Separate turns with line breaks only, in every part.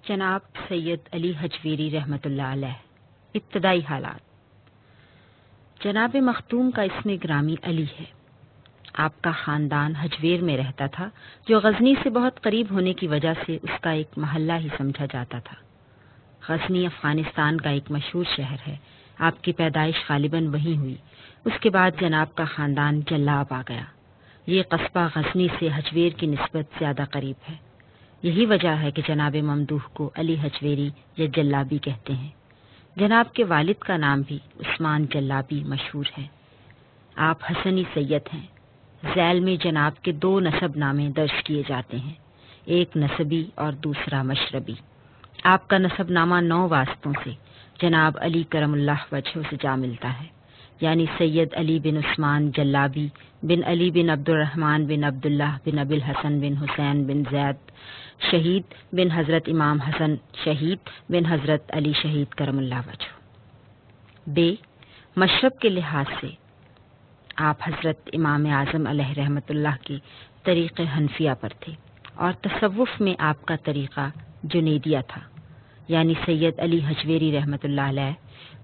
جناب سید علی حجویری رحمۃ اللہ علیہ۔ ابتدائی حالات۔ جناب مختوم کا اسم گرامی علی ہے۔ آپ کا خاندان حجویر میں رہتا تھا، جو غزنی سے بہت قریب ہونے کی وجہ سے اس کا ایک محلہ ہی سمجھا جاتا تھا۔ غزنی افغانستان کا ایک مشہور شہر ہے۔ آپ کی پیدائش غالباً وہیں ہوئی۔ اس کے بعد جناب کا خاندان جلاب آ گیا۔ یہ قصبہ غزنی سے حجویر کی نسبت زیادہ قریب ہے۔ یہی وجہ ہے کہ جناب ممدوح کو علی حجویری یا جلابی کہتے ہیں۔ جناب کے والد کا نام بھی عثمان جلابی مشہور ہے۔ آپ حسنی سید ہیں۔ ذیل میں جناب کے 2 نسب نامے درج کیے جاتے ہیں، ایک نسبی اور دوسرا مشربی۔ آپ کا نسب نامہ 9 واسطوں سے جناب علی کرم اللہ وجہہ سے جا ملتا ہے، یعنی سید علی بن عثمان جلابی بن علی بن عبد الرحمن بن عبداللہ بن ابی الحسن بن حسین بن زید شہید بن حضرت امام حسن شہید بن حضرت علی شہید کرم اللہ وجہہ۔ بے مشرب کے لحاظ سے آپ حضرت امام اعظم علیہ رحمۃ اللہ کے طریق حنفیہ پر تھے، اور تصوف میں آپ کا طریقہ جنیدیہ تھا، یعنی سید علی حجویری رحمۃ اللہ علیہ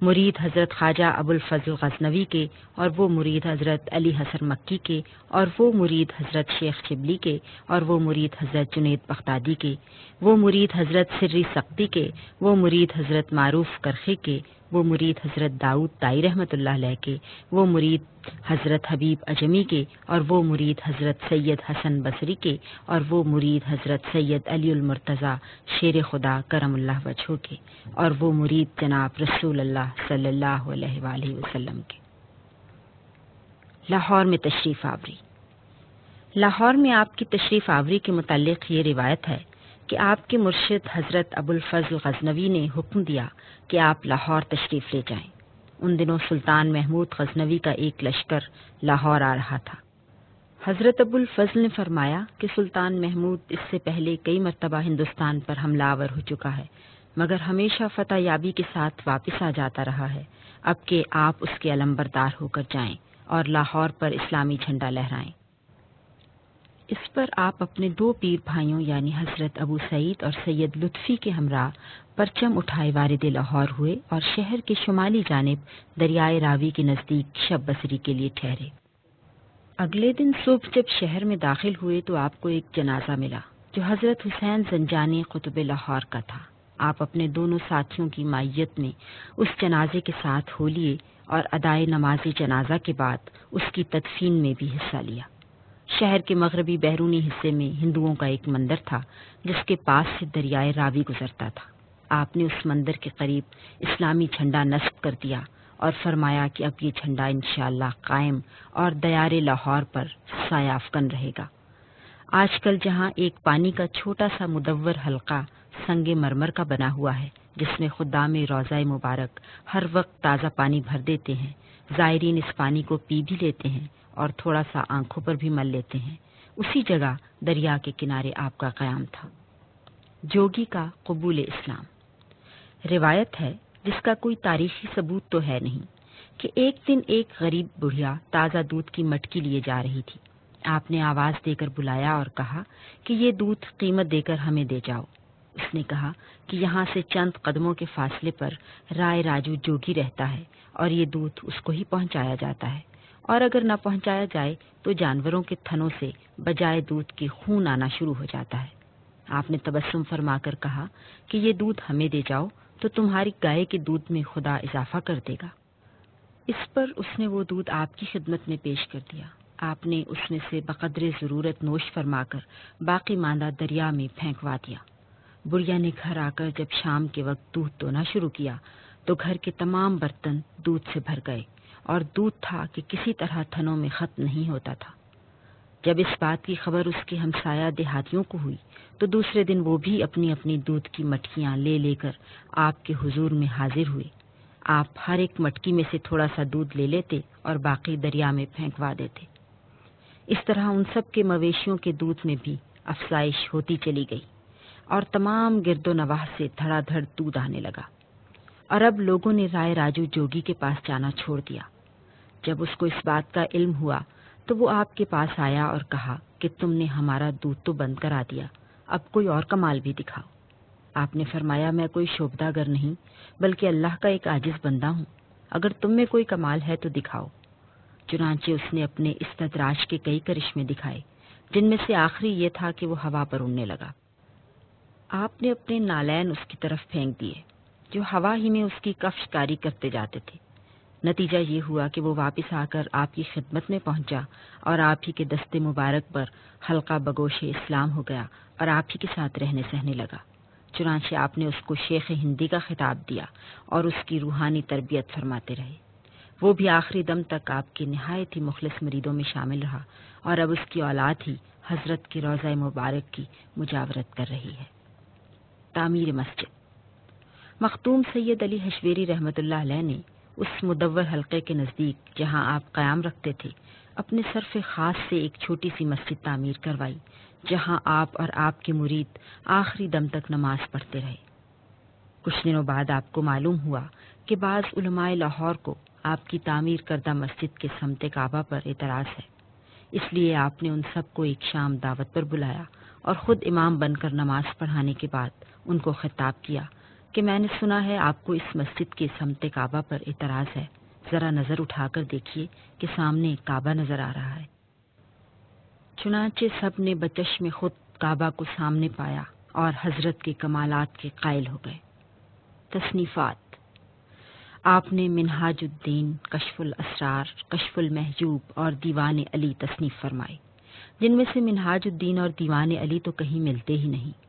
مرید حضرت خواجہ ابو الفضل غزنوی کے، اور وہ مرید حضرت علی حسن مکی کے، اور وہ مرید حضرت شیخ شبلی کے، اور وہ مرید حضرت جنید بغدادی کے، وہ مرید حضرت سری سقطی کے، وہ مرید حضرت معروف کرخی کے، وہ مرید حضرت داؤد طائی رحمۃ اللہ علیہ کے، وہ مرید حضرت حبیب اجمی کے، اور وہ مرید حضرت سید حسن بصری کے، اور وہ مرید حضرت سید علی المرتضیٰ شیر خدا کرم اللہ وجہہ کے، اور وہ مرید جناب رسول اللہ صلی اللہ علیہ وآلہ وسلم کے۔ لاہور میں تشریف آوری۔ لاہور میں آپ کی تشریف آوری کے متعلق یہ روایت ہے کہ آپ کے مرشد حضرت ابو الفضل غزنوی نے حکم دیا کہ آپ لاہور تشریف لے جائیں۔ ان دنوں سلطان محمود غزنوی کا ایک لشکر لاہور آ رہا تھا۔ حضرت ابو الفضل نے فرمایا کہ سلطان محمود اس سے پہلے کئی مرتبہ ہندوستان پر حملہ آور ہو چکا ہے، مگر ہمیشہ فتح یابی کے ساتھ واپس آ جاتا رہا ہے۔ اب کہ آپ اس کے علمبردار ہو کر جائیں اور لاہور پر اسلامی جھنڈا لہرائیں۔ اس پر آپ اپنے 2 پیر بھائیوں یعنی حضرت ابو سعید اور سید لطفی کے ہمراہ پرچم اٹھائے وارد لاہور ہوئے، اور شہر کے شمالی جانب دریائے راوی کے نزدیک شب بسری کے لیے ٹھہرے۔ اگلے دن صبح جب شہر میں داخل ہوئے تو آپ کو ایک جنازہ ملا جو حضرت حسین زنجانی قطب لاہور کا تھا۔ آپ اپنے دونوں ساتھیوں کی معیت میں اس جنازے کے ساتھ ہو لیے، اور ادائے نماز جنازہ کے بعد اس کی تدفین میں بھی حصہ لیا۔ شہر کے مغربی بیرونی حصے میں ہندوؤں کا ایک مندر تھا جس کے پاس سے دریائے راوی گزرتا تھا۔ آپ نے اس مندر کے قریب اسلامی جھنڈا نصب کر دیا اور فرمایا کہ اب یہ جھنڈا انشاءاللہ قائم اور دیار لاہور پر سایہ افکن رہے گا۔ آج کل جہاں ایک پانی کا چھوٹا سا مدور حلقہ سنگ مرمر کا بنا ہوا ہے، جس میں خدام روضہ مبارک ہر وقت تازہ پانی بھر دیتے ہیں، زائرین اس پانی کو پی بھی لیتے ہیں اور تھوڑا سا آنکھوں پر بھی مل لیتے ہیں، اسی جگہ دریا کے کنارے آپ کا قیام تھا۔ جوگی کا قبول اسلام۔ روایت ہے، جس کا کوئی تاریخی ثبوت تو ہے نہیں، کہ ایک دن ایک غریب بڑھیا تازہ دودھ کی مٹکی لیے جا رہی تھی۔ آپ نے آواز دے کر بلایا اور کہا کہ یہ دودھ قیمت دے کر ہمیں دے جاؤ۔ اس نے کہا کہ یہاں سے چند قدموں کے فاصلے پر رائے راجو جوگی رہتا ہے، اور یہ دودھ اس کو ہی پہنچایا جاتا ہے، اور اگر نہ پہنچایا جائے تو جانوروں کے تھنوں سے بجائے دودھ کے خون آنا شروع ہو جاتا ہے۔ آپ نے تبسم فرما کر کہا کہ یہ دودھ ہمیں دے جاؤ تو تمہاری گائے کے دودھ میں خدا اضافہ کر دے گا۔ اس پر اس نے وہ دودھ آپ کی خدمت میں پیش کر دیا۔ آپ نے اس میں سے بقدر ضرورت نوش فرما کر باقی ماندہ دریا میں پھینکوا دیا۔ بڑھیا نے گھر آ کر جب شام کے وقت دودھ دونا شروع کیا تو گھر کے تمام برتن دودھ سے بھر گئے، اور دودھ تھا کہ کسی طرح تھنوں میں ختم نہیں ہوتا تھا۔ جب اس بات کی خبر اس کے ہمسایہ دیہاتیوں کو ہوئی تو دوسرے دن وہ بھی اپنی اپنی دودھ کی مٹکیاں لے لے کر آپ کے حضور میں حاضر ہوئے۔ آپ ہر ایک مٹکی میں سے تھوڑا سا دودھ لے لیتے اور باقی دریا میں پھینکوا دیتے۔ اس طرح ان سب کے مویشیوں کے دودھ میں بھی افزائش ہوتی چلی گئی، اور تمام گرد و نواح سے دھڑا دھڑ دودھ آنے لگا۔ اور اب لوگوں نے رائے راجو جوگی کے پاس جانا چھوڑ دیا۔ جب اس کو اس بات کا علم ہوا تو وہ آپ کے پاس آیا اور کہا کہ تم نے ہمارا دودھ تو بند کرا دیا، اب کوئی اور کمال بھی دکھاؤ۔ آپ نے فرمایا میں کوئی شعبدہ گر نہیں بلکہ اللہ کا ایک عاجز بندہ ہوں، اگر تم میں کوئی کمال ہے تو دکھاؤ۔ چنانچہ اس نے اپنے استدراج کے کئی کرشمے دکھائے، جن میں سے آخری یہ تھا کہ وہ ہوا پر اڑنے لگا۔ آپ نے اپنے نالین اس کی طرف پھینک دیے جو ہوا ہی میں اس کی کفش کاری کرتے جاتے تھے۔ نتیجہ یہ ہوا کہ وہ واپس آ کر آپ کی خدمت میں پہنچا اور آپ ہی کے دست مبارک پر حلقہ بگوش اسلام ہو گیا اور آپ ہی کے ساتھ رہنے سہنے لگا۔ چنانچہ آپ نے اس کو شیخ ہندی کا خطاب دیا اور اس کی روحانی تربیت فرماتے رہے۔ وہ بھی آخری دم تک آپ کے نہایت ہی مخلص مریدوں میں شامل رہا اور اب اس کی اولاد ہی حضرت کی روضہ مبارک کی مجاورت کر رہی ہے۔ تعمیر مسجد۔ مختوم سید علی حشویری رحمۃ اللہ علیہ نے اس مدور حلقے کے نزدیک جہاں آپ قیام رکھتے تھے اپنے صرف خاص سے ایک چھوٹی سی مسجد تعمیر کروائی، جہاں آپ اور آپ کے مرید آخری دم تک نماز پڑھتے رہے۔ کچھ دنوں بعد آپ کو معلوم ہوا کہ بعض علماء لاہور کو آپ کی تعمیر کردہ مسجد کے سمت کعبہ پر اعتراض ہے، اس لیے آپ نے ان سب کو ایک شام دعوت پر بلایا اور خود امام بن کر نماز پڑھانے کے بعد ان کو خطاب کیا کہ میں نے سنا ہے آپ کو اس مسجد کے سمت کعبہ پر اعتراض ہے، ذرا نظر اٹھا کر دیکھیے کہ سامنے کعبہ نظر آ رہا ہے۔ چنانچہ سب نے بچشم خود کعبہ کو سامنے پایا اور حضرت کے کمالات کے قائل ہو گئے۔ تصنیفات۔ آپ نے منہاج الدین، کشف الاسرار، کشف المحجوب اور دیوان علی تصنیف فرمائے، جن میں سے منہاج الدین اور دیوان علی تو کہیں ملتے ہی نہیں۔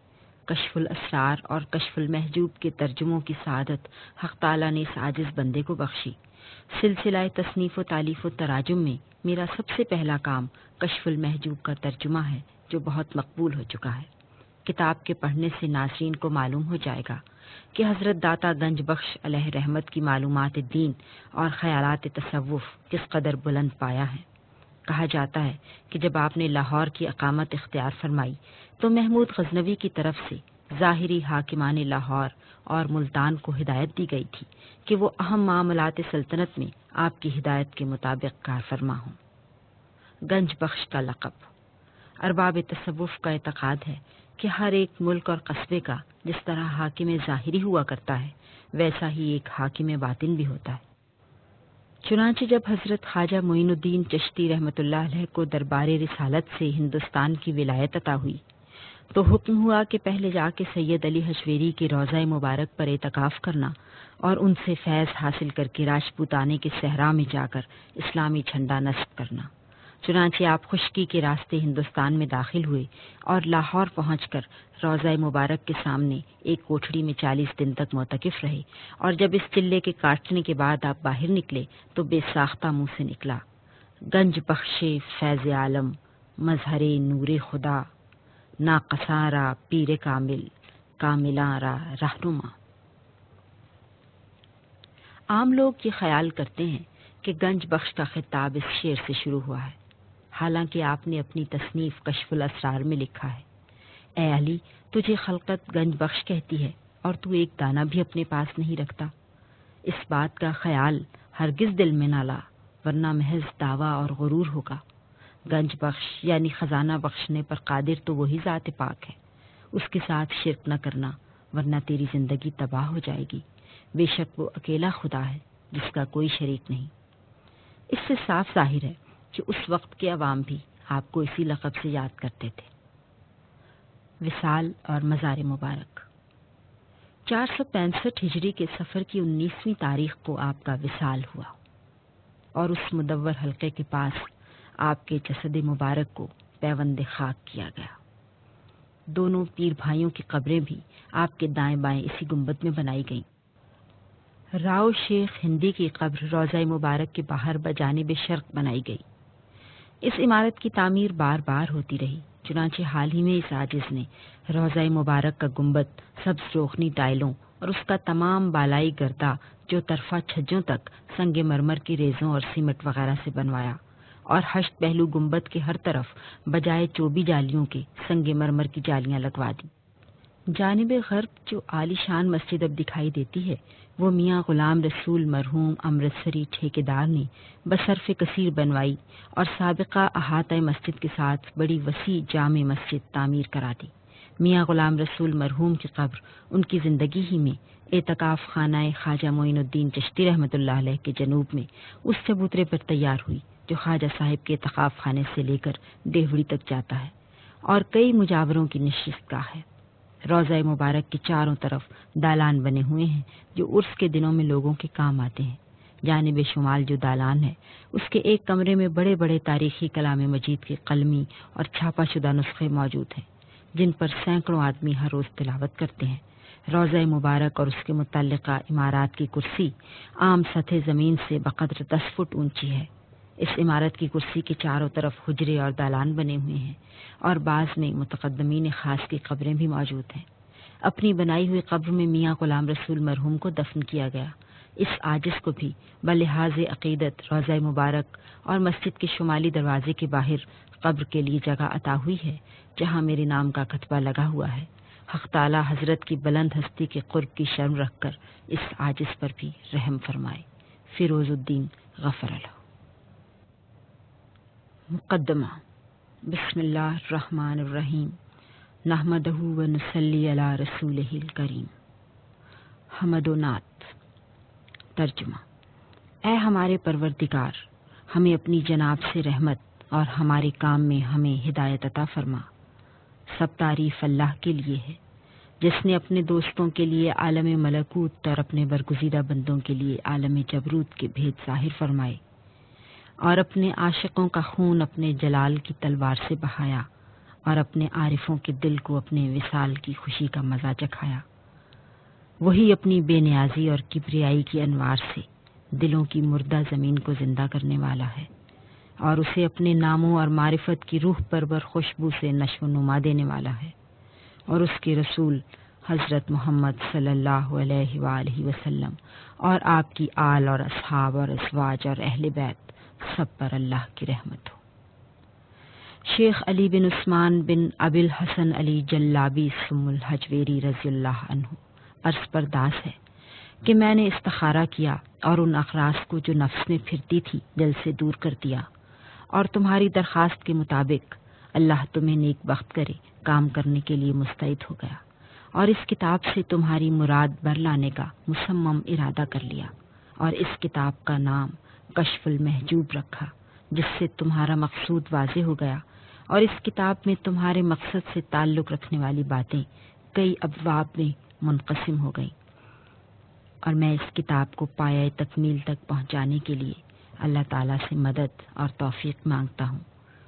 کشف الاسرار اور کشف المحجوب کے ترجموں کی سعادت حق تعالیٰ نے اس عاجز بندے کو بخشی۔ سلسلہ تصنیف و تالیف و تراجم میں میرا سب سے پہلا کام کشف المحجوب کا ترجمہ ہے، جو بہت مقبول ہو چکا ہے۔ کتاب کے پڑھنے سے ناظرین کو معلوم ہو جائے گا کہ حضرت داتا گنج بخش علیہ رحمت کی معلومات دین اور خیالات تصوف کس قدر بلند پایا ہے۔ کہا جاتا ہے کہ جب آپ نے لاہور کی اقامت اختیار فرمائی تو محمود غزنوی کی طرف سے ظاہری حاکمان لاہور اور ملتان کو ہدایت دی گئی تھی کہ وہ اہم معاملات سلطنت میں آپ کی ہدایت کے مطابق کار فرما ہوں۔ گنج بخش کا لقب۔ ارباب تصوف کا اعتقاد ہے کہ ہر ایک ملک اور قصبے کا جس طرح حاکم ظاہری ہوا کرتا ہے ویسا ہی ایک حاکم باطن بھی ہوتا ہے۔ چنانچہ جب حضرت خواجہ معین الدین چشتی رحمۃ اللہ علیہ کو دربار رسالت سے ہندوستان کی ولایت عطا ہوئی تو حکم ہوا کہ پہلے جا کے سید علی حشویری کے روضہ مبارک پر اعتکاف کرنا اور ان سے فیض حاصل کر کے راجپوتانے کے صحرا میں جا کر اسلامی جھنڈا نصب کرنا۔ چنانچہ آپ خشکی کے راستے ہندوستان میں داخل ہوئے اور لاہور پہنچ کر روضہ مبارک کے سامنے ایک کوٹھڑی میں 40 دن تک معتکف رہے، اور جب اس چلے کے کاٹنے کے بعد آپ باہر نکلے تو بے ساختہ منہ سے نکلا: گنج بخش فیض عالم، مظہر نور خدا، ناقصاں را پیر کامل، کاملاں را رہنما۔ عام لوگ یہ خیال کرتے ہیں کہ گنج بخش کا خطاب اس شعر سے شروع ہوا ہے، حالانکہ آپ نے اپنی تصنیف کشف الاسرار میں لکھا ہے: اے علی، تجھے خلقت گنج بخش کہتی ہے اور تو ایک دانہ بھی اپنے پاس نہیں رکھتا۔ اس بات کا خیال ہرگز دل میں نہ لا، ورنہ محض دعویٰ اور غرور ہوگا۔ گنج بخش یعنی خزانہ بخشنے پر قادر تو وہی ذات پاک ہے، اس کے ساتھ شرک نہ کرنا ورنہ تیری زندگی تباہ ہو جائے گی۔ بے شک وہ اکیلا خدا ہے جس کا کوئی شریک نہیں۔ اس سے صاف ظاہر ہے کہ اس وقت کے عوام بھی آپ کو اسی لقب سے یاد کرتے تھے۔ وصال اور مزار مبارک۔ 465 ہجری کے سفر کی 19ویں تاریخ کو آپ کا وصال ہوا اور اس مدور حلقے کے پاس آپ کے جسد مبارک کو پیوند خاک کیا گیا۔ دونوں پیر بھائیوں کی قبریں بھی آپ کے دائیں بائیں اسی گنبد میں بنائی گئیں۔ راؤ شیخ ہندی کی قبر روضہ مبارک کے باہر بجانب شرق بنائی گئی۔ اس عمارت کی تعمیر بار بار ہوتی رہی، چنانچہ حال ہی میں اس عاجز نے روضہ مبارک کا گنبد سبز روخنی ٹائلوں اور اس کا تمام بالائی گردہ جو طرفہ چھجوں تک سنگ مرمر کی ریزوں اور سیمٹ وغیرہ سے بنوایا، اور 8 پہلو گنبد کے ہر طرف بجائے چوبی جالیوں کے سنگ مرمر کی جالیاں لگوا دی۔ جانب غرب جو عالی شان مسجد اب دکھائی دیتی ہے وہ میاں غلام رسول مرحوم امرتسری ٹھیکیدار نے بصرف کثیر بنوائی اور سابقہ احاطہ مسجد کے ساتھ بڑی وسیع جامع مسجد تعمیر کرا دی۔ میاں غلام رسول مرحوم کی قبر ان کی زندگی ہی میں اعتکاف خانہ خواجہ معین الدین چشتی رحمۃ اللہ علیہ کے جنوب میں اس چبوترے پر تیار ہوئی جو خواجہ صاحب کے اعتکاف خانے سے لے کر دیوڑی تک جاتا ہے اور کئی مجاوروں کی نشست گاہ ہے۔ روضہ مبارک کے چاروں طرف دالان بنے ہوئے ہیں جو عرس کے دنوں میں لوگوں کے کام آتے ہیں۔ جانب شمال جو دالان ہے اس کے ایک کمرے میں بڑے بڑے تاریخی کلام مجید کے قلمی اور چھاپا شدہ نسخے موجود ہیں جن پر سینکڑوں آدمی ہر روز تلاوت کرتے ہیں۔ روضہ مبارک اور اس کے متعلقہ عمارات کی کرسی عام سطح زمین سے بقدر 10 فٹ اونچی ہے۔ اس عمارت کی کرسی کے چاروں طرف حجرے اور دالان بنے ہوئے ہیں اور بعض میں متقدمین خاص کی قبریں بھی موجود ہیں۔ اپنی بنائی ہوئی قبر میں میاں غلام رسول مرحوم کو دفن کیا گیا۔ اس عاجز کو بھی بلحاظ عقیدت روضہ مبارک اور مسجد کے شمالی دروازے کے باہر قبر کے لیے جگہ عطا ہوئی ہے جہاں میرے نام کا کتبہ لگا ہوا ہے۔ حق تعالی حضرت کی بلند ہستی کے قرب کی شرم رکھ کر اس عاجز پر بھی رحم فرمائے۔ فیروز الدین غفر اللہ۔ مقدمہ۔ بسم اللہ الرحمن الرحیم، نحمدہ و نصلی علی رسولہ الکریم۔ حمد و نعت۔ ترجمہ۔ اے ہمارے پروردگار، ہمیں اپنی جناب سے رحمت اور ہمارے کام میں ہمیں ہدایت عطا فرما۔ سب تعریف اللہ کے لیے ہے جس نے اپنے دوستوں کے لیے عالم ملکوت اور اپنے برگزیدہ بندوں کے لیے عالم جبروت کے بھید ظاہر فرمائے اور اپنے عاشقوں کا خون اپنے جلال کی تلوار سے بہایا اور اپنے عارفوں کے دل کو اپنے وصال کی خوشی کا مزہ چکھایا۔ وہی اپنی بے نیازی اور کبریائی کی انوار سے دلوں کی مردہ زمین کو زندہ کرنے والا ہے اور اسے اپنے ناموں اور معرفت کی روح پرور خوشبو سے نشو و نما دینے والا ہے، اور اس کے رسول حضرت محمد صلی اللہ علیہ وآلہ وسلم اور آپ کی آل اور اصحاب اور ازواج اور اہل بیت سب پر اللہ کی رحمت ہو۔ شیخ علی بن عثمان بن ابی الحسن علی جلابی سم الحجویری رضی اللہ عنہ عرض برداشت ہے کہ میں نے استخارہ کیا اور ان اغراض کو جو نفس میں پھرتی تھی دل سے دور کر دیا، اور تمہاری درخواست کے مطابق اللہ تمہیں نیک بخت کرے کام کرنے کے لیے مستعد ہو گیا، اور اس کتاب سے تمہاری مراد بر لانے کا مصمم ارادہ کر لیا، اور اس کتاب کا نام کشف المحجوب رکھا جس سے تمہارا مقصود واضح ہو گیا، اور اس کتاب میں تمہارے مقصد سے تعلق رکھنے والی باتیں کئی ابواب میں منقسم ہو گئیں، اور میں اس کتاب کو پایہ تکمیل تک پہنچانے کے لیے اللہ تعالیٰ سے مدد اور توفیق مانگتا ہوں،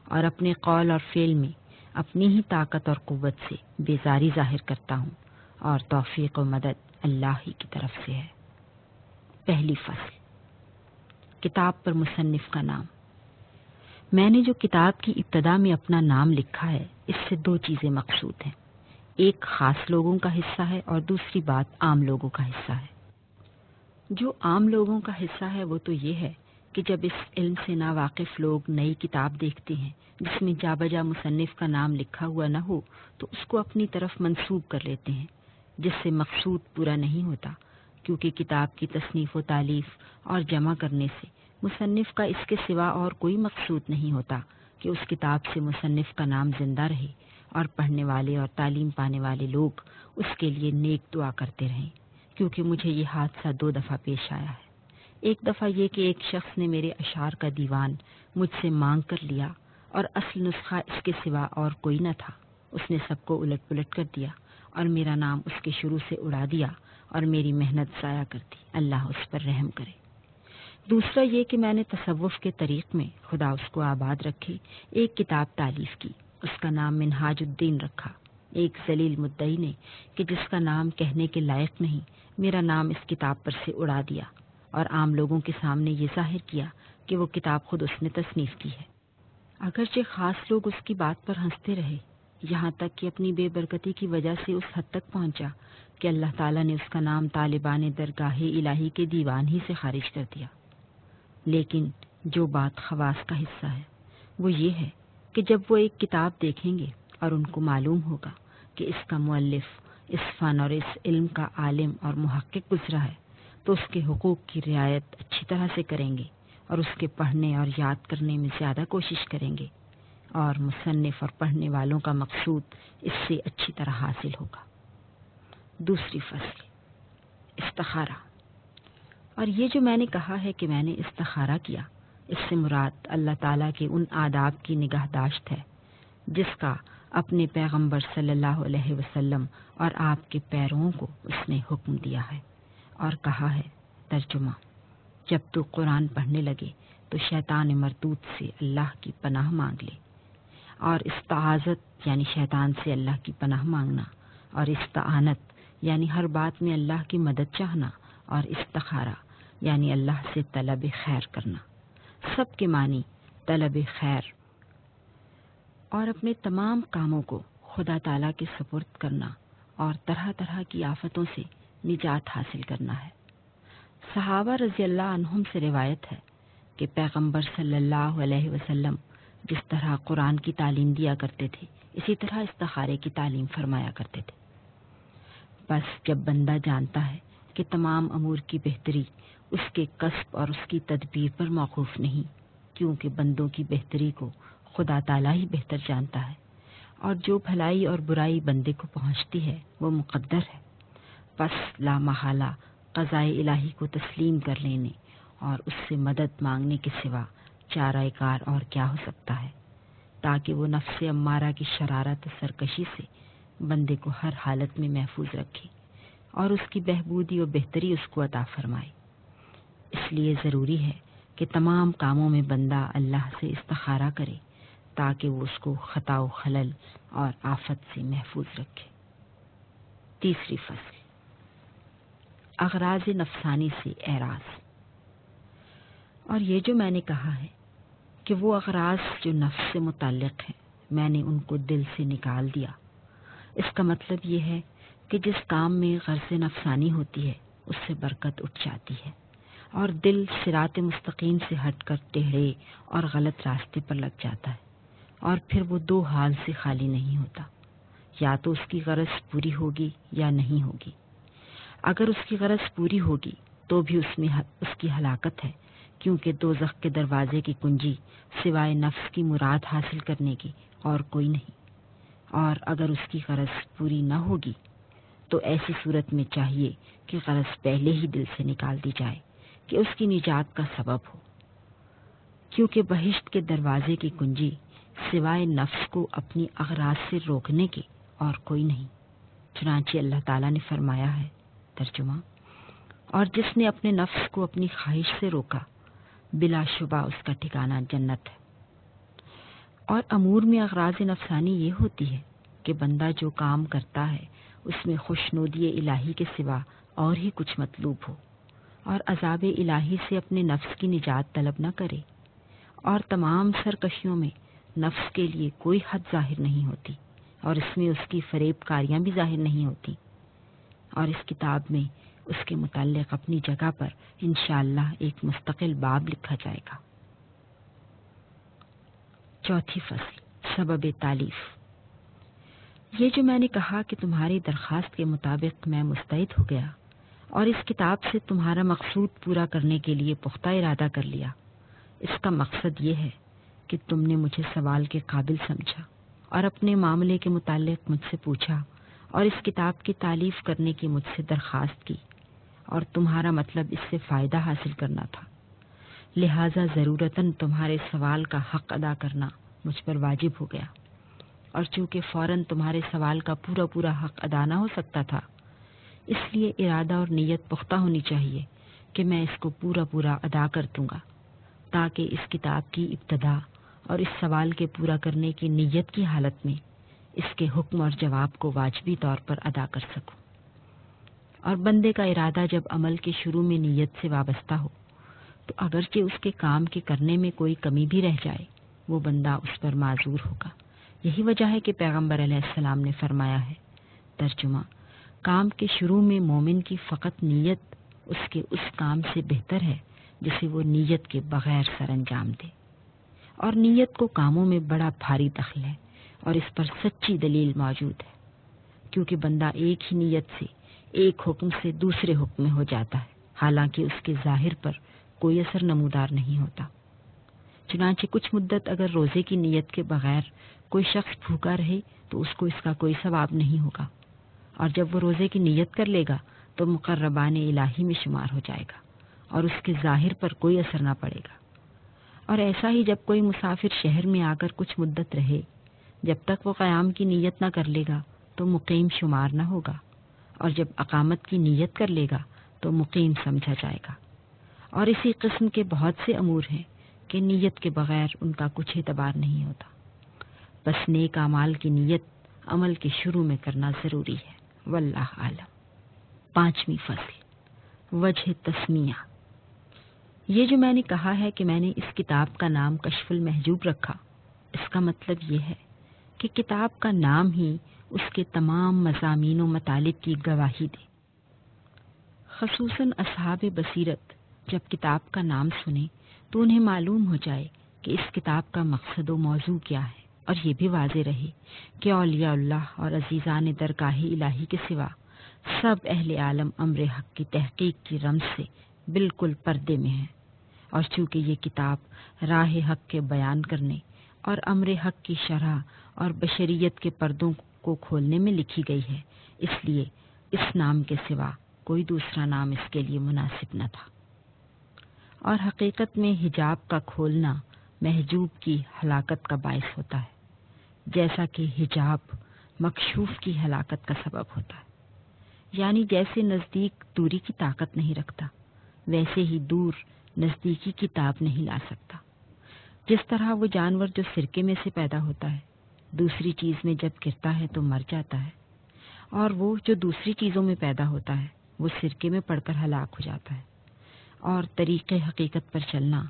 اور اپنے قول اور فعل میں اپنی ہی طاقت اور قوت سے بیزاری ظاہر کرتا ہوں، اور توفیق و مدد اللہ ہی کی طرف سے ہے۔ پہلی فصل۔ کتاب پر مصنف کا نام۔ میں نے جو کتاب کی ابتدا میں اپنا نام لکھا ہے اس سے دو چیزیں مقصود ہیں، ایک خاص لوگوں کا حصہ ہے اور دوسری بات عام لوگوں کا حصہ ہے۔ جو عام لوگوں کا حصہ ہے وہ تو یہ ہے کہ جب اس علم سے ناواقف لوگ نئی کتاب دیکھتے ہیں جس میں جا بجا مصنف کا نام لکھا ہوا نہ ہو تو اس کو اپنی طرف منسوب کر لیتے ہیں، جس سے مقصود پورا نہیں ہوتا، کیونکہ کتاب کی تصنیف و تالیف اور جمع کرنے سے مصنف کا اس کے سوا اور کوئی مقصود نہیں ہوتا کہ اس کتاب سے مصنف کا نام زندہ رہے اور پڑھنے والے اور تعلیم پانے والے لوگ اس کے لیے نیک دعا کرتے رہیں، کیونکہ مجھے یہ حادثہ 2 دفعہ پیش آیا ہے۔ ایک دفعہ یہ کہ ایک شخص نے میرے اشعار کا دیوان مجھ سے مانگ کر لیا اور اصل نسخہ اس کے سوا اور کوئی نہ تھا، اس نے سب کو الٹ پلٹ کر دیا اور میرا نام اس کے شروع سے اڑا دیا اور میری محنت ضائع کر دی، اللہ اس پر رحم کرے۔ دوسرا یہ کہ میں نے تصوف کے طریق میں خدا اس کو آباد رکھے ایک کتاب تالیف کی، اس کا نام منہاج الدین رکھا۔ ایک ذلیل مدعی نے کہ جس کا نام کہنے کے لائق نہیں میرا نام اس کتاب پر سے اڑا دیا اور عام لوگوں کے سامنے یہ ظاہر کیا کہ وہ کتاب خود اس نے تصنیف کی ہے، اگرچہ خاص لوگ اس کی بات پر ہنستے رہے، یہاں تک کہ اپنی بے برکتی کی وجہ سے اس حد تک پہنچا کہ اللہ تعالیٰ نے اس کا نام طالبان درگاہ الہی کے دیوان ہی سے خارج کر دیا۔ لیکن جو بات خواص کا حصہ ہے وہ یہ ہے کہ جب وہ ایک کتاب دیکھیں گے اور ان کو معلوم ہوگا کہ اس کا مؤلف اس فن اور اس علم کا عالم اور محقق گزرا ہے تو اس کے حقوق کی رعایت اچھی طرح سے کریں گے اور اس کے پڑھنے اور یاد کرنے میں زیادہ کوشش کریں گے، اور مصنف اور پڑھنے والوں کا مقصود اس سے اچھی طرح حاصل ہوگا۔ دوسری فصل، استخارہ۔ اور یہ جو میں نے کہا ہے کہ میں نے استخارہ کیا، اس سے مراد اللہ تعالیٰ کے ان آداب کی نگہداشت ہے جس کا اپنے پیغمبر صلی اللہ علیہ وسلم اور آپ کے پیرووں کو اس نے حکم دیا ہے اور کہا ہے۔ ترجمہ: جب تو قرآن پڑھنے لگے تو شیطان مردود سے اللہ کی پناہ مانگ لے، اور استعاذت یعنی شیطان سے اللہ کی پناہ مانگنا، اور استعانت یعنی ہر بات میں اللہ کی مدد چاہنا، اور استخارہ یعنی اللہ سے طلب خیر کرنا، سب کے معنی طلب خیر اور اپنے تمام کاموں کو خدا تعالیٰ کے سپرد کرنا اور طرح طرح کی آفتوں سے نجات حاصل کرنا ہے۔ صحابہ رضی اللہ عنہم سے روایت ہے کہ پیغمبر صلی اللہ علیہ وسلم جس طرح قرآن کی تعلیم دیا کرتے تھے، اسی طرح استخارے کی تعلیم فرمایا کرتے تھے۔ بس جب بندہ جانتا ہے کہ تمام امور کی بہتری اس کے کسب اور اس کی تدبیر پر موقوف نہیں، کیونکہ بندوں کی بہتری کو خدا تعالیٰ ہی بہتر جانتا ہے، اور جو بھلائی اور برائی بندے کو پہنچتی ہے وہ مقدر ہے، بس لا محالہ قضائے الہی کو تسلیم کر لینے اور اس سے مدد مانگنے کے سوا چارہ کار اور کیا ہو سکتا ہے، تاکہ وہ نفس امارہ کی شرارت و سرکشی سے بندے کو ہر حالت میں محفوظ رکھے اور اس کی بہبودی و بہتری اس کو عطا فرمائے۔ اس لیے ضروری ہے کہ تمام کاموں میں بندہ اللہ سے استخارہ کرے تاکہ وہ اس کو خطا و خلل اور آفت سے محفوظ رکھے۔ تیسری فصل، اغراض نفسانی سے اعراض۔ اور یہ جو میں نے کہا ہے کہ وہ اغراض جو نفس سے متعلق ہیں، میں نے ان کو دل سے نکال دیا، اس کا مطلب یہ ہے کہ جس کام میں غرض نفسانی ہوتی ہے اس سے برکت اٹھ جاتی ہے اور دل صراط مستقیم سے ہٹ کر ٹیڑھے اور غلط راستے پر لگ جاتا ہے، اور پھر وہ دو حال سے خالی نہیں ہوتا، یا تو اس کی غرض پوری ہوگی یا نہیں ہوگی۔ اگر اس کی غرض پوری ہوگی تو بھی اس میں اس کی ہلاکت ہے، کیونکہ دوزخ کے دروازے کی کنجی سوائے نفس کی مراد حاصل کرنے کی اور کوئی نہیں، اور اگر اس کی غرض پوری نہ ہوگی تو ایسی صورت میں چاہیے کہ غرض پہلے ہی دل سے نکال دی جائے کہ اس کی نجات کا سبب ہو، کیونکہ بہشت کے دروازے کی کنجی سوائے نفس کو اپنی اغراض سے روکنے کے اور کوئی نہیں۔ چنانچہ اللہ تعالیٰ نے فرمایا ہے۔ ترجمہ: اور جس نے اپنے نفس کو اپنی خواہش سے روکا، بلا شبہ اس کا ٹھکانہ جنت ہے۔ اور امور میں اغراض نفسانی یہ ہوتی ہے کہ بندہ جو کام کرتا ہے اس میں خوشنودی الہی کے سوا اور ہی کچھ مطلوب ہو، اور عذاب الہی سے اپنے نفس کی نجات طلب نہ کرے، اور تمام سرکشیوں میں نفس کے لیے کوئی حد ظاہر نہیں ہوتی، اور اس میں اس کی فریب کاریاں بھی ظاہر نہیں ہوتی، اور اس کتاب میں اس کے متعلق اپنی جگہ پر انشاءاللہ ایک مستقل باب لکھا جائے گا۔ چوتھی فصل، سبب تالیف۔ یہ جو میں نے کہا کہ تمہاری درخواست کے مطابق میں مستعد ہو گیا اور اس کتاب سے تمہارا مقصود پورا کرنے کے لیے پختہ ارادہ کر لیا، اس کا مقصد یہ ہے کہ تم نے مجھے سوال کے قابل سمجھا اور اپنے معاملے کے متعلق مجھ سے پوچھا اور اس کتاب کی تالیف کرنے کی مجھ سے درخواست کی، اور تمہارا مطلب اس سے فائدہ حاصل کرنا تھا، لہٰذا ضرورتاً تمہارے سوال کا حق ادا کرنا مجھ پر واجب ہو گیا، اور چونکہ فوراً تمہارے سوال کا پورا پورا حق ادا نہ ہو سکتا تھا، اس لیے ارادہ اور نیت پختہ ہونی چاہیے کہ میں اس کو پورا پورا ادا کر دوں گا، تاکہ اس کتاب کی ابتدا اور اس سوال کے پورا کرنے کی نیت کی حالت میں اس کے حکم اور جواب کو واجبی طور پر ادا کر سکوں۔ اور بندے کا ارادہ جب عمل کے شروع میں نیت سے وابستہ ہو تو اگرچہ اس کے کام کے کرنے میں کوئی کمی بھی رہ جائے، وہ بندہ اس پر معذور ہوگا۔ یہی وجہ ہے کہ پیغمبر علیہ السلام نے فرمایا ہے۔ ترجمہ: کام کے شروع میں مومن کی فقط نیت اس کے اس کام سے بہتر ہے جسے وہ نیت کے بغیر سر انجام دے، اور نیت کو کاموں میں بڑا بھاری دخل ہے، اور اس پر سچی دلیل موجود ہے، کیونکہ بندہ ایک ہی نیت سے ایک حکم سے دوسرے حکم میں ہو جاتا ہے، حالانکہ اس کے ظاہر پر کوئی اثر نمودار نہیں ہوتا۔ چنانچہ کچھ مدت اگر روزے کی نیت کے بغیر کوئی شخص بھوکا رہے تو اس کو اس کا کوئی ثواب نہیں ہوگا، اور جب وہ روزے کی نیت کر لے گا تو مقربان الہی میں شمار ہو جائے گا اور اس کے ظاہر پر کوئی اثر نہ پڑے گا۔ اور ایسا ہی جب کوئی مسافر شہر میں آ کر کچھ مدت رہے، جب تک وہ قیام کی نیت نہ کر لے گا تو مقیم شمار نہ ہوگا، اور جب اقامت کی نیت کر لے گا تو مقیم سمجھا جائے گا۔ اور اسی قسم کے بہت سے امور ہیں کہ نیت کے بغیر ان کا کچھ اعتبار نہیں ہوتا۔ بس نیک اعمال کی نیت عمل کے شروع میں کرنا ضروری ہے، واللہ عالم۔ 5ویں فصل، وجہ تسمیہ۔ یہ جو میں نے کہا ہے کہ میں نے اس کتاب کا نام کشف المحجوب رکھا، اس کا مطلب یہ ہے کہ کتاب کا نام ہی اس کے تمام مضامین و مطالب کی گواہی دے۔ خصوصاً اصحاب بصیرت جب کتاب کا نام سنیں تو انہیں معلوم ہو جائے کہ اس کتاب کا مقصد و موضوع کیا ہے، اور یہ بھی واضح رہے کہ اولیاء اللہ اور عزیزان درگاہ الہی کے سوا سب اہل عالم امر حق کی تحقیق کی رمز سے بالکل پردے میں ہیں۔ اور چونکہ یہ کتاب راہ حق کے بیان کرنے اور امر حق کی شرح اور بشریت کے پردوں کو کھولنے میں لکھی گئی ہے، اس لیے اس نام کے سوا کوئی دوسرا نام اس کے لیے مناسب نہ تھا۔ اور حقیقت میں حجاب کا کھولنا محجوب کی ہلاکت کا باعث ہوتا ہے، جیسا کہ حجاب مکشوف کی ہلاکت کا سبب ہوتا ہے۔ یعنی جیسے نزدیک دوری کی طاقت نہیں رکھتا، ویسے ہی دور نزدیکی کی تاب نہیں لا سکتا۔ جس طرح وہ جانور جو سرکے میں سے پیدا ہوتا ہے، دوسری چیز میں جب گرتا ہے تو مر جاتا ہے، اور وہ جو دوسری چیزوں میں پیدا ہوتا ہے وہ سرکے میں پڑ کر ہلاک ہو جاتا ہے۔ اور طریق حقیقت پر چلنا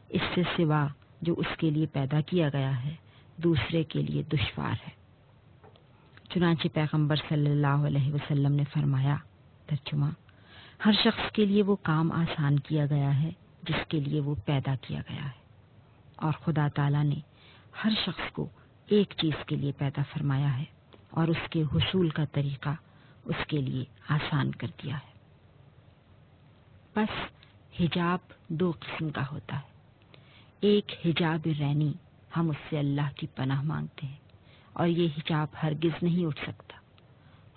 اس سے سوا جو اس کے لیے پیدا کیا گیا ہے دوسرے کے لیے دشوار ہے۔ چنانچہ پیغمبر صلی اللہ علیہ وسلم نے فرمایا، ترجمہ، ہر شخص کے لیے وہ کام آسان کیا گیا ہے جس کے لیے وہ پیدا کیا گیا ہے، اور خدا تعالیٰ نے ہر شخص کو ایک چیز کے لیے پیدا فرمایا ہے اور اس کے حصول کا طریقہ اس کے لیے آسان کر دیا ہے۔ بس حجاب دو قسم کا ہوتا ہے، ایک حجاب رینی، ہم اس سے اللہ کی پناہ مانگتے ہیں اور یہ حجاب ہرگز نہیں اٹھ سکتا،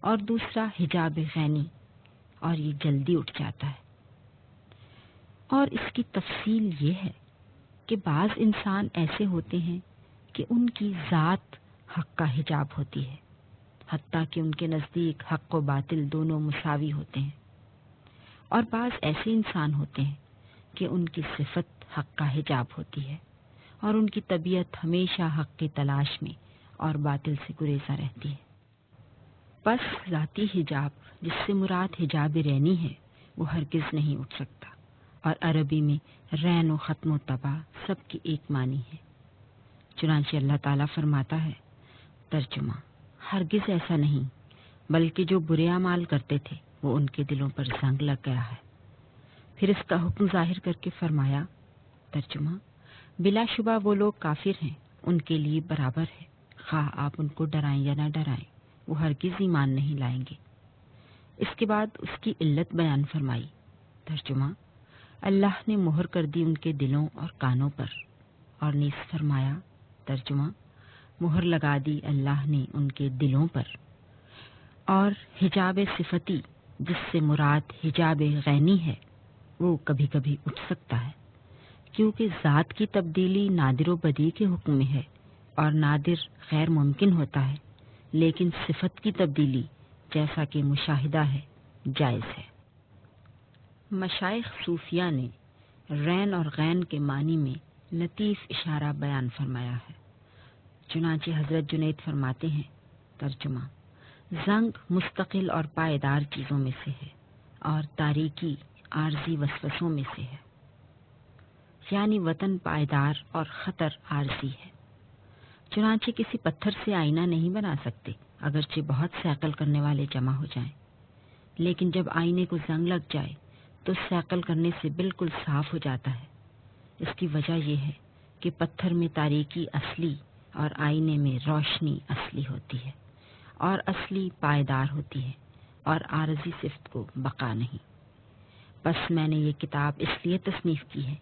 اور دوسرا حجاب غینی، اور یہ جلدی اٹھ جاتا ہے۔ اور اس کی تفصیل یہ ہے کہ بعض انسان ایسے ہوتے ہیں کہ ان کی ذات حق کا حجاب ہوتی ہے، حتیٰ کہ ان کے نزدیک حق و باطل دونوں مساوی ہوتے ہیں، اور بعض ایسے انسان ہوتے ہیں کہ ان کی صفت حق کا حجاب ہوتی ہے اور ان کی طبیعت ہمیشہ حق کی تلاش میں اور باطل سے گریزا رہتی ہے۔ بس ذاتی حجاب جس سے مراد حجاب رینی ہے وہ ہرگز نہیں اٹھ سکتا، اور عربی میں رین و ختم و تباہ سب کی ایک معنی ہے۔ چنانچہ اللہ تعالیٰ فرماتا ہے، ترجمہ، ہرگز ایسا نہیں، بلکہ جو برے اعمال کرتے تھے وہ ان کے دلوں پر زنگ لگ گیا ہے۔ پھر اس کا حکم ظاہر کر کے فرمایا، ترجمہ، بلا شبہ وہ لوگ کافر ہیں، ان کے لیے برابر ہے، خواہ آپ ان کو ڈرائیں یا نہ ڈرائیں، وہ ہرگز ایمان نہیں لائیں گے۔ اس کے بعد اس کی علت بیان فرمائی، ترجمہ، اللہ نے مہر کر دی ان کے دلوں اور کانوں پر، اور نیز فرمایا، ترجمہ، مہر لگا دی اللہ نے ان کے دلوں پر۔ اور حجاب صفتی جس سے مراد حجاب غینی ہے وہ کبھی کبھی اٹھ سکتا ہے، کیونکہ ذات کی تبدیلی نادر و بدیع کے حکم میں ہے، اور نادر غیر ممکن ہوتا ہے، لیکن صفت کی تبدیلی جیسا کہ مشاہدہ ہے جائز ہے۔ مشائخ صوفیہ نے رین اور غین کے معنی میں لطیف اشارہ بیان فرمایا ہے۔ چنانچہ حضرت جنید فرماتے ہیں، ترجمہ، زنگ مستقل اور پائیدار چیزوں میں سے ہے اور تاریکی عارضی وسوسوں میں سے ہے، یعنی وطن پائیدار اور خطر عارضی ہے۔ چنانچہ کسی پتھر سے آئینہ نہیں بنا سکتے اگرچہ بہت سیقل کرنے والے جمع ہو جائیں، لیکن جب آئینے کو زنگ لگ جائے تو سیقل کرنے سے بالکل صاف ہو جاتا ہے۔ اس کی وجہ یہ ہے کہ پتھر میں تاریکی اصلی اور آئینے میں روشنی اصلی ہوتی ہے، اور اصلی پائیدار ہوتی ہے اور عارضی صفت کو بقا نہیں۔ بس میں نے یہ کتاب اس لیے تصنیف کی ہے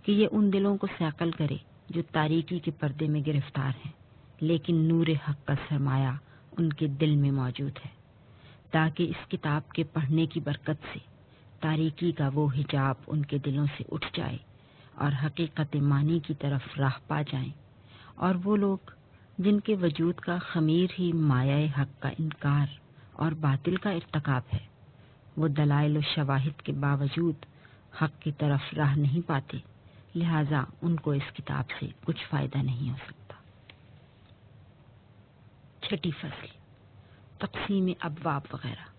کہ یہ ان دلوں کو سیقل کرے جو تاریکی کے پردے میں گرفتار ہیں، لیکن نور حق کا سرمایہ ان کے دل میں موجود ہے، تاکہ اس کتاب کے پڑھنے کی برکت سے تاریکی کا وہ حجاب ان کے دلوں سے اٹھ جائے اور حقیقت معنی کی طرف راہ پا جائیں، اور وہ لوگ جن کے وجود کا خمیر ہی مایہ حق کا انکار اور باطل کا ارتکاب ہے، وہ دلائل و شواہد کے باوجود حق کی طرف راہ نہیں پاتے، لہذا ان کو اس کتاب سے کچھ فائدہ نہیں ہو سکتا۔ چھٹی فصل، تقسیم ابواب وغیرہ۔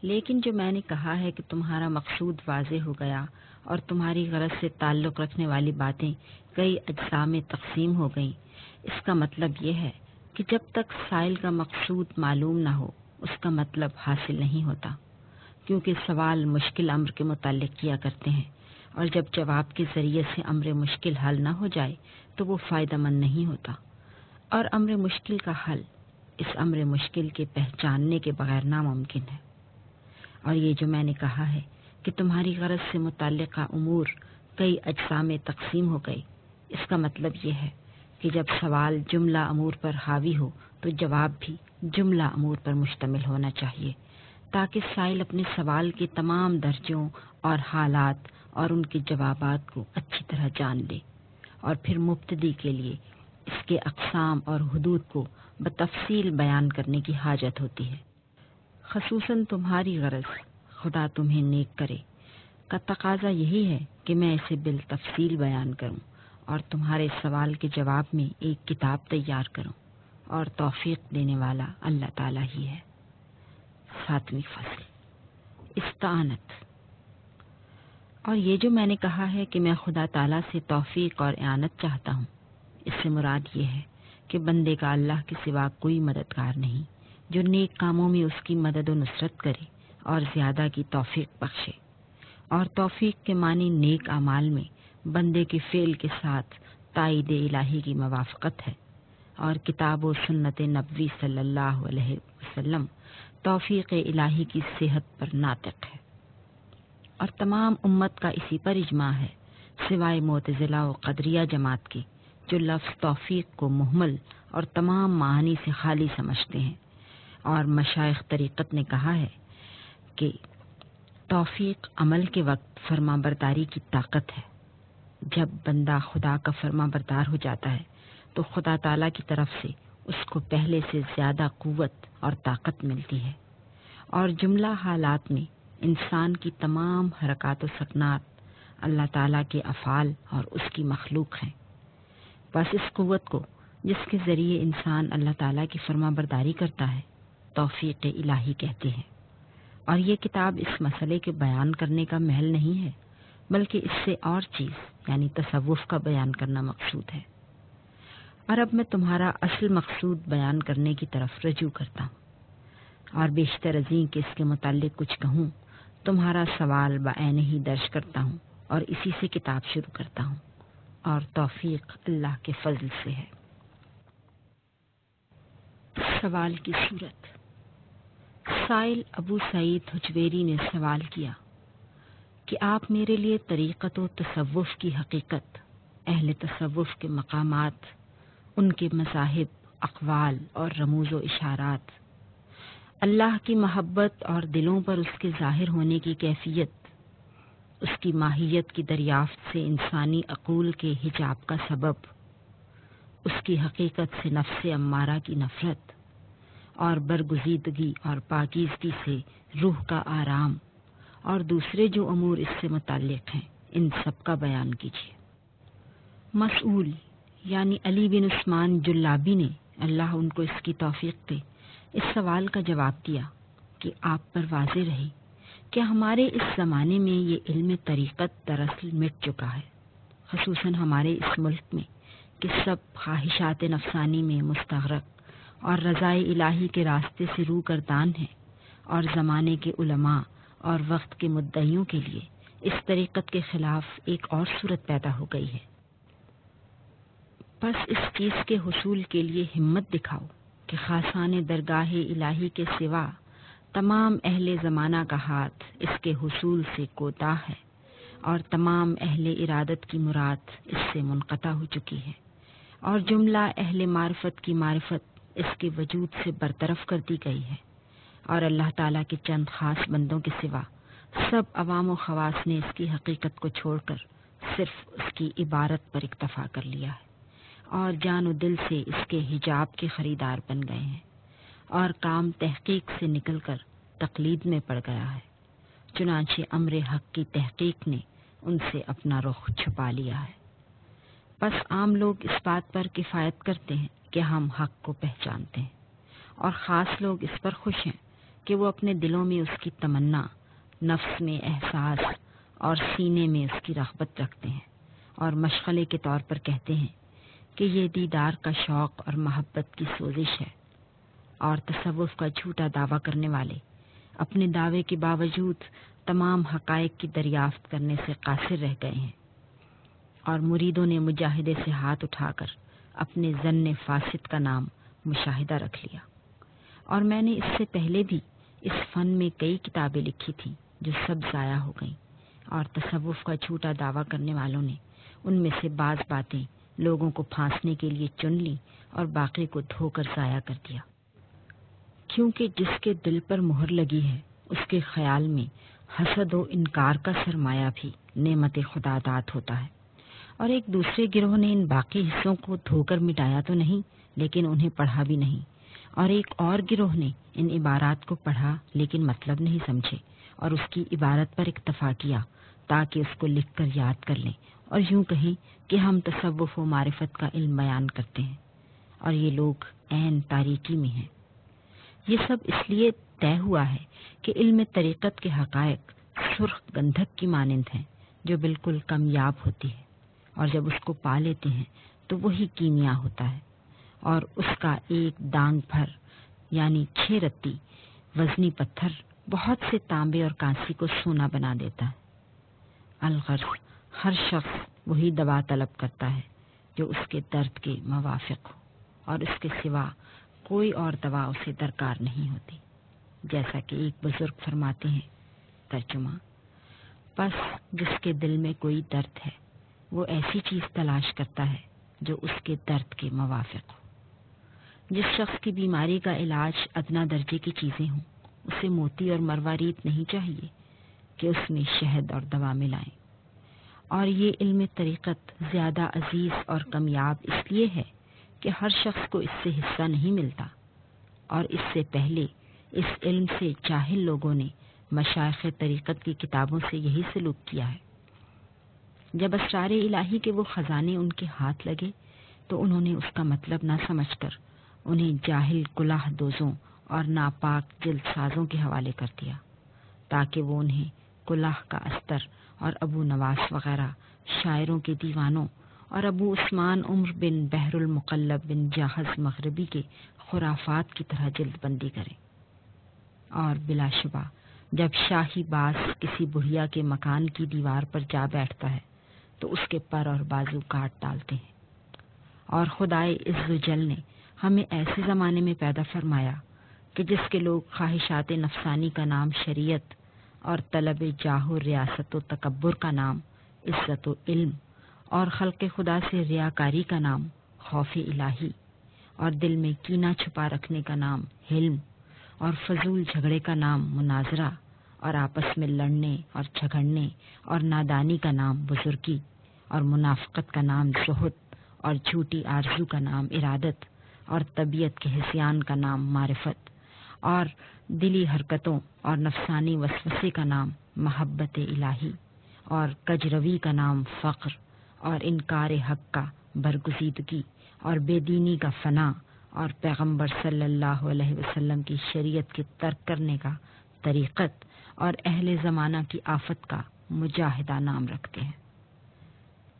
لیکن جو میں نے کہا ہے کہ تمہارا مقصود واضح ہو گیا اور تمہاری غرض سے تعلق رکھنے والی باتیں کئی اجزاء میں تقسیم ہو گئیں، اس کا مطلب یہ ہے کہ جب تک سائل کا مقصود معلوم نہ ہو اس کا مطلب حاصل نہیں ہوتا، کیونکہ سوال مشکل امر کے متعلق کیا کرتے ہیں، اور جب جواب کے ذریعے سے امر مشکل حل نہ ہو جائے تو وہ فائدہ مند نہیں ہوتا، اور امر مشکل کا حل اس امر مشکل کے پہچاننے کے بغیر ناممکن ہے۔ اور یہ جو میں نے کہا ہے کہ تمہاری غرض سے متعلقہ امور کئی اجزاء میں تقسیم ہو گئے، اس کا مطلب یہ ہے کہ جب سوال جملہ امور پر حاوی ہو تو جواب بھی جملہ امور پر مشتمل ہونا چاہیے، تاکہ سائل اپنے سوال کے تمام درجوں اور حالات اور ان کے جوابات کو اچھی طرح جان لے، اور پھر مبتدی کے لیے اس کے اقسام اور حدود کو بتفصیل بیان کرنے کی حاجت ہوتی ہے۔ خصوصاً تمہاری غرض خدا تمہیں نیک کرے کا تقاضا یہی ہے کہ میں اسے بالتفصیل بیان کروں اور تمہارے سوال کے جواب میں ایک کتاب تیار کروں، اور توفیق دینے والا اللہ تعالیٰ ہی ہے۔ ساتویں فصل، استعانت۔ اور یہ جو میں نے کہا ہے کہ میں خدا تعالیٰ سے توفیق اور اعانت چاہتا ہوں، اس سے مراد یہ ہے کہ بندے کا اللہ کے سوا کوئی مددگار نہیں جو نیک کاموں میں اس کی مدد و نصرت کرے اور زیادہ کی توفیق بخشے، اور توفیق کے معنی نیک اعمال میں بندے کے فعل کے ساتھ تائید الہی کی موافقت ہے، اور کتاب و سنت نبوی صلی اللہ علیہ وسلم توفیق الہی کی صحت پر ناطق ہے، اور تمام امت کا اسی پر اجماع ہے سوائے معتزلہ و قدریہ جماعت کے، جو لفظ توفیق کو مہمل اور تمام معانی سے خالی سمجھتے ہیں۔ اور مشائخ طریقت نے کہا ہے کہ توفیق عمل کے وقت فرما برداری کی طاقت ہے۔ جب بندہ خدا کا فرما بردار ہو جاتا ہے تو خدا تعالیٰ کی طرف سے اس کو پہلے سے زیادہ قوت اور طاقت ملتی ہے، اور جملہ حالات میں انسان کی تمام حرکات و سکنات اللہ تعالیٰ کے افعال اور اس کی مخلوق ہیں۔ بس اس قوت کو جس کے ذریعے انسان اللہ تعالیٰ کی فرما برداری کرتا ہے توفیق الہی کہتے ہیں، اور یہ کتاب اس مسئلے کے بیان کرنے کا محل نہیں ہے، بلکہ اس سے اور چیز یعنی تصوف کا بیان کرنا مقصود ہے۔ اور اب میں تمہارا اصل مقصود بیان کرنے کی طرف رجوع کرتا ہوں، اور بیشتر ازیں کہ اس کے متعلق کچھ کہوں، تمہارا سوال بعین ہی درج کرتا ہوں اور اسی سے کتاب شروع کرتا ہوں، اور توفیق اللہ کے فضل سے ہے۔ سوال کی صورت۔ سائل ابو سعید حجویری نے سوال کیا کہ آپ میرے لیے طریقت و تصوف کی حقیقت، اہل تصوف کے مقامات، ان کے مذاہب، اقوال اور رموز و اشارات، اللہ کی محبت اور دلوں پر اس کے ظاہر ہونے کی کیفیت، اس کی ماہیت کی دریافت سے انسانی عقول کے حجاب کا سبب، اس کی حقیقت سے نفس امارہ کی نفرت، اور برگزیدگی اور پاکیزگی سے روح کا آرام، اور دوسرے جو امور اس سے متعلق ہیں، ان سب کا بیان کیجیے۔ مسئول یعنی علی بن عثمان جلابی نے، اللہ ان کو اس کی توفیق دے، اس سوال کا جواب دیا کہ آپ پر واضح رہے کہ ہمارے اس زمانے میں یہ علم طریقت دراصل مٹ چکا ہے، خصوصاً ہمارے اس ملک میں کہ سب خواہشات نفسانی میں مستغرق اور رضائے الہی کے راستے سے رو گردان ہیں، اور زمانے کے علماء اور وقت کے مدعیوں کے لیے اس طریقت کے خلاف ایک اور صورت پیدا ہو گئی ہے۔ بس اس چیز کے حصول کے لیے ہمت دکھاؤ کہ خاصان درگاہ الہی کے سوا تمام اہل زمانہ کا ہاتھ اس کے حصول سے کوتاہ ہے، اور تمام اہل ارادت کی مراد اس سے منقطع ہو چکی ہے، اور جملہ اہل معرفت کی معرفت اس کے وجود سے برطرف کر دی گئی ہے، اور اللہ تعالیٰ کے چند خاص بندوں کے سوا سب عوام و خواص نے اس کی حقیقت کو چھوڑ کر صرف اس کی عبارت پر اکتفا کر لیا ہے، اور جان و دل سے اس کے حجاب کے خریدار بن گئے ہیں، اور کام تحقیق سے نکل کر تقلید میں پڑ گیا ہے۔ چنانچہ امر حق کی تحقیق نے ان سے اپنا رخ چھپا لیا ہے۔ بس عام لوگ اس بات پر کفایت کرتے ہیں کہ ہم حق کو پہچانتے ہیں، اور خاص لوگ اس پر خوش ہیں کہ وہ اپنے دلوں میں اس کی تمنا، نفس میں احساس اور سینے میں اس کی رغبت رکھتے ہیں، اور مشغلے کے طور پر کہتے ہیں کہ یہ دیدار کا شوق اور محبت کی سوزش ہے، اور تصوف کا جھوٹا دعویٰ کرنے والے اپنے دعوے کے باوجود تمام حقائق کی دریافت کرنے سے قاصر رہ گئے ہیں، اور مریدوں نے مجاہدے سے ہاتھ اٹھا کر اپنے ظن فاسد کا نام مشاہدہ رکھ لیا۔ اور میں نے اس سے پہلے بھی اس فن میں کئی کتابیں لکھی تھیں جو سب ضائع ہو گئیں، اور تصوف کا جھوٹا دعویٰ کرنے والوں نے ان میں سے بعض باتیں لوگوں کو پھانسنے کے لیے چن لی اور باقی کو دھو کر ضائع کر دیا، کیونکہ جس کے دل پر مہر لگی ہے اس کے خیال میں حسد و انکار کا سرمایہ بھی نعمت خدا داد ہوتا ہے، اور ایک دوسرے گروہ نے ان باقی حصوں کو دھو کر مٹایا تو نہیں، لیکن انہیں پڑھا بھی نہیں، اور ایک اور گروہ نے ان عبارات کو پڑھا لیکن مطلب نہیں سمجھے اور اس کی عبارت پر اکتفا کیا تاکہ اس کو لکھ کر یاد کر لیں اور یوں کہیں کہ ہم تصوف و معرفت کا علم بیان کرتے ہیں، اور یہ لوگ عین تاریکی میں ہیں۔ یہ سب اس لیے طے ہوا ہے کہ علم طریقت کے حقائق سرخ گندھک کی مانند ہیں جو بالکل کمیاب ہوتی ہے، اور جب اس کو پا لیتے ہیں تو وہی کیمیا ہوتا ہے، اور اس کا ایک دانگ بھر یعنی 6 رتی وزنی پتھر بہت سے تانبے اور کانسی کو سونا بنا دیتا ہے۔ الغرض ہر شخص وہی دوا طلب کرتا ہے جو اس کے درد کے موافق ہو، اور اس کے سوا کوئی اور دوا اسے درکار نہیں ہوتی، جیسا کہ ایک بزرگ فرماتے ہیں، ترجمہ: بس جس کے دل میں کوئی درد ہے وہ ایسی چیز تلاش کرتا ہے جو اس کے درد کے موافق ہو۔ جس شخص کی بیماری کا علاج ادنا درجے کی چیزیں ہوں اسے موتی اور مروارید نہیں چاہیے کہ اس میں شہد اور دوا ملائیں، اور یہ علم طریقت زیادہ عزیز اور کمیاب اس لیے ہے کہ ہر شخص کو اس سے حصہ نہیں ملتا، اور اس سے پہلے اس علم سے جاہل لوگوں نے مشائخ طریقت کی کتابوں سے یہی سلوک کیا ہے۔ جب اسرار الہی کے وہ خزانے ان کے ہاتھ لگے تو انہوں نے اس کا مطلب نہ سمجھ کر انہیں جاہل کلاہ دوزوں اور ناپاک جلد سازوں کے حوالے کر دیا، تاکہ وہ انہیں کلاہ کا استر اور ابو نواس وغیرہ شاعروں کے دیوانوں اور ابو عثمان عمر بن بحر المقلب بن جاہز مغربی کے خرافات کی طرح جلد بندی کریں۔ اور بلا شبہ جب شاہی باز کسی بڑھیا کے مکان کی دیوار پر جا بیٹھتا ہے تو اس کے پر اور بازو کاٹ ڈالتے ہیں، اور خدائے عز و جل نے ہمیں ایسے زمانے میں پیدا فرمایا کہ جس کے لوگ خواہشات نفسانی کا نام شریعت اور طلب جاہ و ریاست و تکبر کا نام عزت و علم اور خلق خدا سے ریاکاری کا نام خوف الہی اور دل میں کینہ چھپا رکھنے کا نام حلم اور فضول جھگڑے کا نام مناظرہ اور آپس میں لڑنے اور جھگڑنے اور نادانی کا نام بزرگی اور منافقت کا نام زہد اور جھوٹی آرزو کا نام ارادت اور طبیعت کے حسیان کا نام معرفت اور دلی حرکتوں اور نفسانی وسوسے کا نام محبت الہی اور کجروی کا نام فقر اور انکار حق کا برگزیدگی اور بے دینی کا فنا اور پیغمبر صلی اللہ علیہ وسلم کی شریعت کے ترک کرنے کا طریقت اور اہل زمانہ کی آفت کا مجاہدہ نام رکھتے ہیں،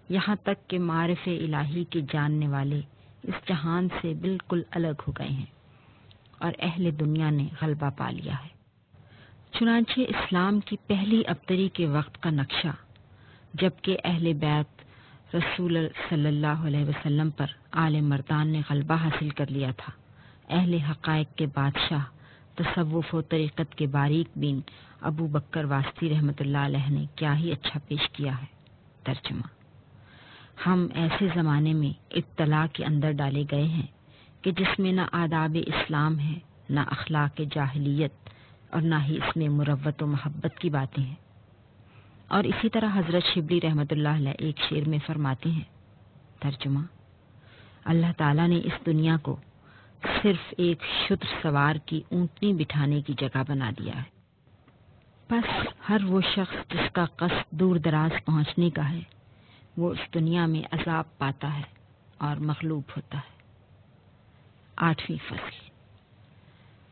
یہاں تک کہ معرف الہی کے جاننے والے اس جہان سے بالکل الگ ہو گئے ہیں اور اہل دنیا نے غلبہ پا لیا ہے۔ چنانچہ اسلام کی پہلی ابتری کے وقت کا نقشہ، جبکہ اہل بیت رسول صلی اللہ علیہ وسلم پر آل مردان نے غلبہ حاصل کر لیا تھا، اہل حقائق کے بادشاہ تصوف و طریقت کے باریک بین ابو بکر واسطی رحمۃ اللہ علیہ نے کیا ہی اچھا پیش کیا ہے۔ ترجمہ: ہم ایسے زمانے میں ابتلا کے اندر ڈالے گئے ہیں کہ جس میں نہ آداب اسلام ہے، نہ اخلاق جاہلیت، اور نہ ہی اس میں مروت و محبت کی باتیں ہیں۔ اور اسی طرح حضرت شبلی رحمۃ اللہ علیہ ایک شعر میں فرماتے ہیں، ترجمہ: اللہ تعالیٰ نے اس دنیا کو صرف ایک شتر سوار کی اونٹنی بٹھانے کی جگہ بنا دیا ہے، بس ہر وہ شخص جس کا قصد دور دراز پہنچنے کا ہے وہ اس دنیا میں عذاب پاتا ہے اور مغلوب ہوتا ہے۔ 8ویں فصل،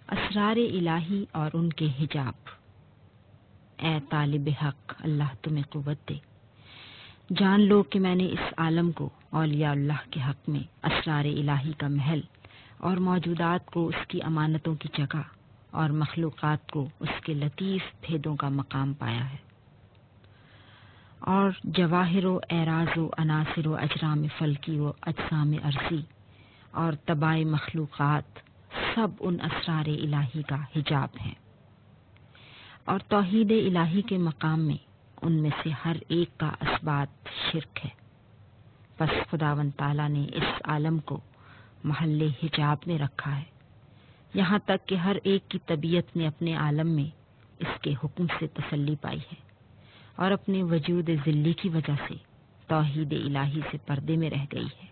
اسرار الہی اور ان کے حجاب۔ اے طالب حق، اللہ تمہیں قوت دے، جان لو کہ میں نے اس عالم کو اولیاء اللہ کے حق میں اسرار الہی کا محل اور موجودات کو اس کی امانتوں کی جگہ اور مخلوقات کو اس کے لطیف بھیدوں کا مقام پایا ہے، اور جواہر و اعراض و عناصر و اجرام فلکی و اجسام ارضی اور طباع مخلوقات سب ان اسرار الہی کا حجاب ہیں، اور توحید الہی کے مقام میں ان میں سے ہر ایک کا اثبات شرک ہے۔ پس خداوند تعالیٰ نے اس عالم کو محل حجاب میں رکھا ہے، یہاں تک کہ ہر ایک کی طبیعت نے اپنے عالم میں اس کے حکم سے تسلی پائی ہے، اور اپنے وجود ذلی کی وجہ سے توحید الہی سے پردے میں رہ گئی ہے،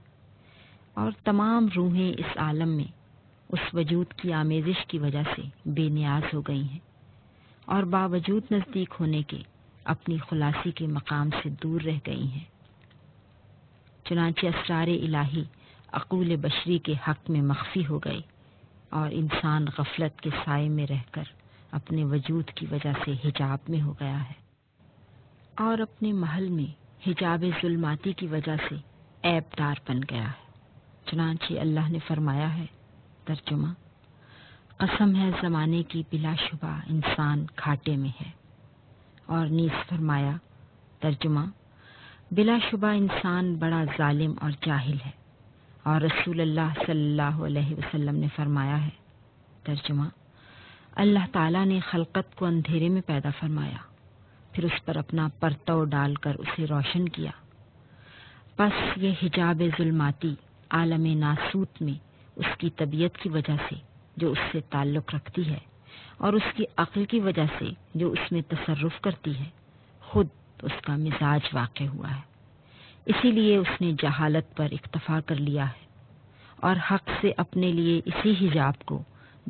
اور تمام روحیں اس عالم میں اس وجود کی آمیزش کی وجہ سے بے نیاز ہو گئی ہیں، اور باوجود نزدیک ہونے کے اپنی خلاصی کے مقام سے دور رہ گئی ہیں۔ چنانچہ اسرار الہی عقول بشری کے حق میں مخفی ہو گئے، اور انسان غفلت کے سائے میں رہ کر اپنے وجود کی وجہ سے حجاب میں ہو گیا ہے، اور اپنے محل میں حجاب ظلماتی کی وجہ سے عیب دار بن گیا ہے۔ چنانچہ اللہ نے فرمایا ہے، ترجمہ: قسم ہے زمانے کی بلا شبہ انسان گھاٹے میں ہے، اور نیز فرمایا، ترجمہ: بلا شبہ انسان بڑا ظالم اور جاہل ہے، اور رسول اللہ صلی اللہ علیہ وسلم نے فرمایا ہے، ترجمہ: اللہ تعالیٰ نے خلقت کو اندھیرے میں پیدا فرمایا، پھر اس پر اپنا پرتو ڈال کر اسے روشن کیا، پس یہ حجاب ظلماتی عالم ناسوت میں اس کی طبیعت کی وجہ سے جو اس سے تعلق رکھتی ہے، اور اس کی عقل کی وجہ سے جو اس میں تصرف کرتی ہے، خود اس کا مزاج واقع ہوا ہے۔ اسی لیے اس نے جہالت پر اکتفا کر لیا ہے، اور حق سے اپنے لیے اسی حجاب کو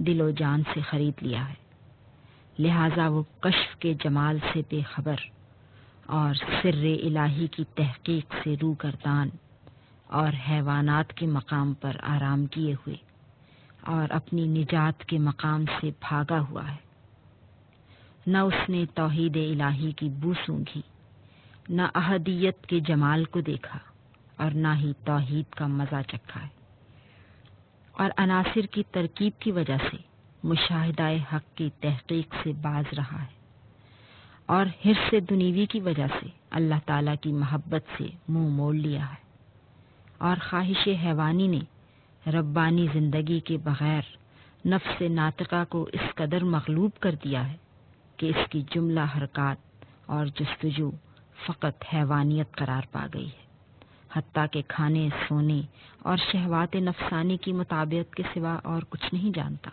دل و جان سے خرید لیا ہے، لہذا وہ کشف کے جمال سے بے خبر، اور سر الہی کی تحقیق سے روگردان، اور حیوانات کے مقام پر آرام کیے ہوئے، اور اپنی نجات کے مقام سے بھاگا ہوا ہے۔ نہ اس نے توحید الہی کی بو سونگھی، نہ احدیت کے جمال کو دیکھا، اور نہ ہی توحید کا مزہ چکھا ہے، اور عناصر کی ترکیب کی وجہ سے مشاہدہ حق کی تحقیق سے باز رہا ہے، اور حرص دنیوی کی وجہ سے اللہ تعالیٰ کی محبت سے منہ موڑ لیا ہے، اور خواہش حیوانی نے ربانی زندگی کے بغیر نفس ناطقہ کو اس قدر مغلوب کر دیا ہے کہ اس کی جملہ حرکات اور جستجو فقط حیوانیت قرار پا گئی ہے، حتیٰ کہ کھانے، سونے اور شہوات نفسانی کی مطابقت کے سوا اور کچھ نہیں جانتا،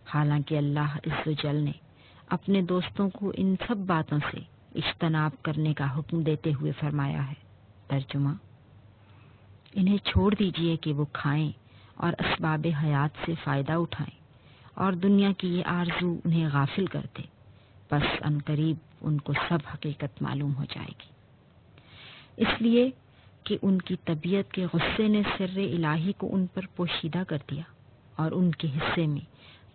حالانکہ اللہ عز و جل نے اپنے دوستوں کو ان سب باتوں سے اجتناب کرنے کا حکم دیتے ہوئے فرمایا ہے، ترجمہ: انہیں چھوڑ دیجئے کہ وہ کھائیں اور اسباب حیات سے فائدہ اٹھائیں، اور دنیا کی یہ آرزو انہیں غافل کر دے، بس ان قریب ان کو سب حقیقت معلوم ہو جائے گی، اس لیے کہ ان کی طبیعت کے غصے نے سر الہی کو ان پر پوشیدہ کر دیا، اور ان کے حصے میں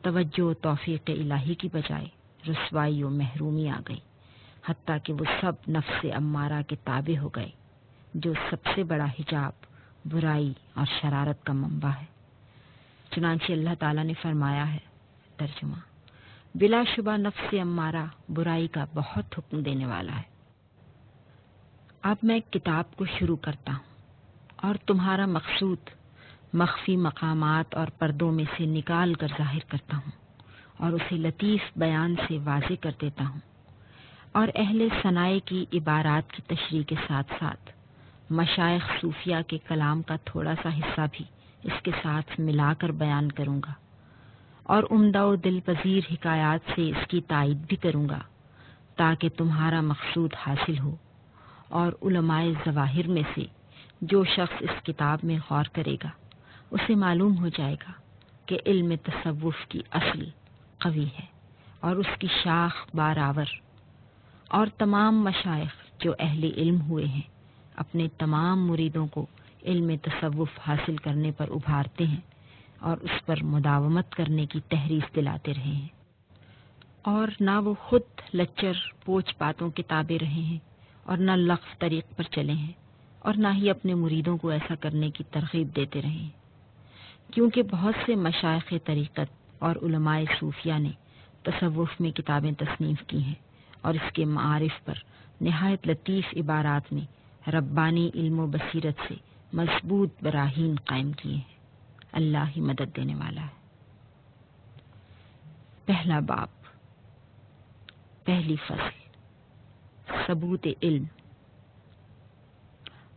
توجہ و توفیق الہی کی بجائے رسوائی و محرومی آ گئی، حتیٰ کہ وہ سب نفس امارہ کے تابع ہو گئے، جو سب سے بڑا حجاب برائی اور شرارت کا منبع ہے۔ چنانچہ اللہ تعالیٰ نے فرمایا ہے، ترجمہ: بلا شبہ نفس امارہ برائی کا بہت حکم دینے والا ہے۔ اب میں کتاب کو شروع کرتا ہوں، اور تمہارا مقصود مخفی مقامات اور پردوں میں سے نکال کر ظاہر کرتا ہوں، اور اسے لطیف بیان سے واضح کر دیتا ہوں، اور اہل ثنائے کی عبارات کی تشریح کے ساتھ ساتھ مشائخ صوفیہ کے کلام کا تھوڑا سا حصہ بھی اس کے ساتھ ملا کر بیان کروں گا، اور عمدہ و دل پذیر حکایات سے اس کی تائید بھی کروں گا، تاکہ تمہارا مقصود حاصل ہو، اور علماء ظواہر میں سے جو شخص اس کتاب میں غور کرے گا اسے معلوم ہو جائے گا کہ علم تصوف کی اصل قوی ہے اور اس کی شاخ بارآور، اور تمام مشائخ جو اہل علم ہوئے ہیں اپنے تمام مریدوں کو علم تصوف حاصل کرنے پر ابھارتے ہیں اور اس پر مداومت کرنے کی تحریص دلاتے رہے ہیں، اور نہ وہ خود لچر پوچھ باتوں کے تابع رہے ہیں اور نہ لغو طریق پر چلے ہیں، اور نہ ہی اپنے مریدوں کو ایسا کرنے کی ترغیب دیتے رہے ہیں، کیونکہ بہت سے مشائخ طریقت اور علماء صوفیہ نے تصوف میں کتابیں تصنیف کی ہیں اور اس کے معارف پر نہایت لطیف عبارات میں ربانی علم و بصیرت سے مضبوط براہین قائم کیے ہیں۔ اللہ ہی مدد دینے والا ہے۔ پہلا باب، پہلی فصل، ثبوت علم۔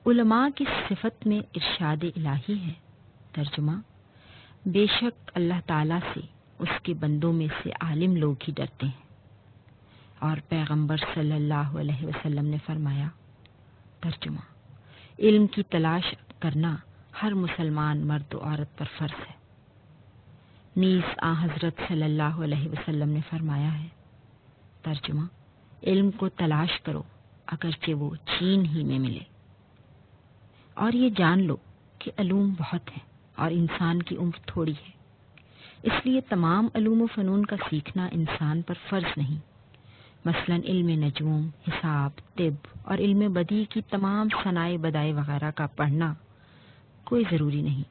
علماء کی صفت میں ارشاد الہی ہے۔ ترجمہ: بے شک اللہ تعالیٰ سے اس کے بندوں میں سے عالم لوگ ہی ڈرتے ہیں، اور پیغمبر صلی اللہ علیہ وسلم نے فرمایا، ترجمہ: علم کی تلاش کرنا ہر مسلمان مرد و عورت پر فرض ہے۔ نیز آن حضرت صلی اللہ علیہ وسلم نے فرمایا ہے، ترجمہ: علم کو تلاش کرو اگرچہ وہ چین ہی میں ملے۔ اور یہ جان لو کہ علوم بہت ہیں اور انسان کی عمر تھوڑی ہے، اس لیے تمام علوم و فنون کا سیکھنا انسان پر فرض نہیں۔ مثلا علم نجوم، حساب، طب اور علم بدیع کی تمام صنائع بدائع وغیرہ کا پڑھنا کوئی ضروری نہیں،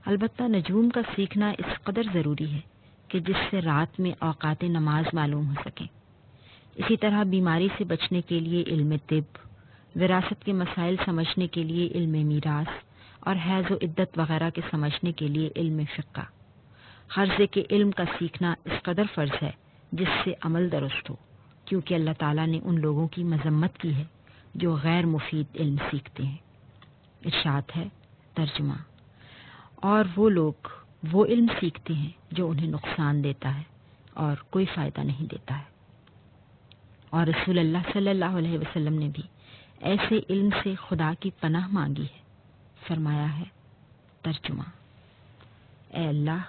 البتہ نجوم کا سیکھنا اس قدر ضروری ہے کہ جس سے رات میں اوقات نماز معلوم ہو سکیں۔ اسی طرح بیماری سے بچنے کے لیے علم طب، وراثت کے مسائل سمجھنے کے لیے علم میراث، اور حیض و عدت وغیرہ کے سمجھنے کے لیے علم فقہ۔ غرض کہ علم کا سیکھنا اس قدر فرض ہے جس سے عمل درست ہو، کیونکہ اللہ تعالیٰ نے ان لوگوں کی مذمت کی ہے جو غیر مفید علم سیکھتے ہیں۔ ارشاد ہے، ترجمہ: اور وہ لوگ وہ علم سیکھتے ہیں جو انہیں نقصان دیتا ہے اور کوئی فائدہ نہیں دیتا ہے۔ اور رسول اللہ صلی اللہ علیہ وسلم نے بھی ایسے علم سے خدا کی پناہ مانگی ہے۔ فرمایا ہے، ترجمہ: اے اللہ،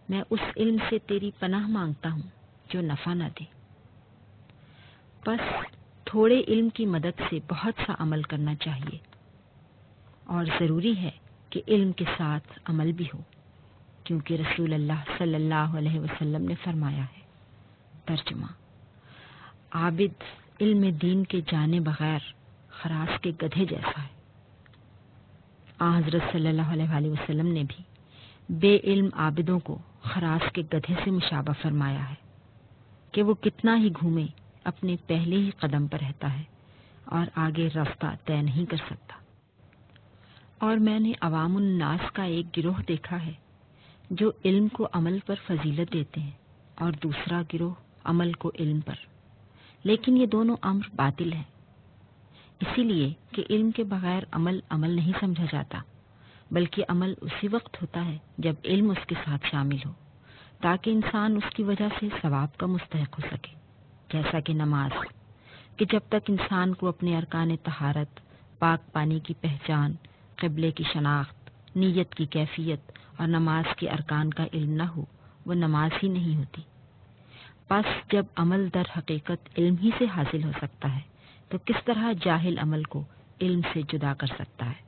میں اس علم سے تیری پناہ مانگتا ہوں جو نفع نہ دے۔ بس تھوڑے علم کی مدد سے بہت سا عمل کرنا چاہیے، اور ضروری ہے کہ علم کے ساتھ عمل بھی ہو، کیونکہ رسول اللہ صلی اللہ علیہ وسلم نے فرمایا ہے، ترجمہ: عابد علم دین کے جانے بغیر خراش کے گدھے جیسا ہے۔ حضرت صلی اللہ علیہ وسلم نے بھی بے علم عابدوں کو خراش کے گدھے سے مشابہ فرمایا ہے کہ وہ کتنا ہی گھومے اپنے پہلے ہی قدم پر رہتا ہے اور آگے راستہ طے نہیں کر سکتا۔ اور میں نے عوام الناس کا ایک گروہ دیکھا ہے جو علم کو عمل پر فضیلت دیتے ہیں، اور دوسرا گروہ عمل کو علم پر، لیکن یہ دونوں امر باطل ہیں، اسی لیے کہ علم کے بغیر عمل نہیں سمجھا جاتا، بلکہ عمل اسی وقت ہوتا ہے جب علم اس کے ساتھ شامل ہو، تاکہ انسان اس کی وجہ سے ثواب کا مستحق ہو سکے، جیسا کہ نماز، کہ جب تک انسان کو اپنے ارکان طہارت، پاک پانی کی پہچان، قبلے کی شناخت، نیت کی کیفیت اور نماز کے ارکان کا علم نہ ہو، وہ نماز ہی نہیں ہوتی۔ پس جب عمل در حقیقت علم ہی سے حاصل ہو سکتا ہے تو کس طرح جاہل عمل کو علم سے جدا کر سکتا ہے؟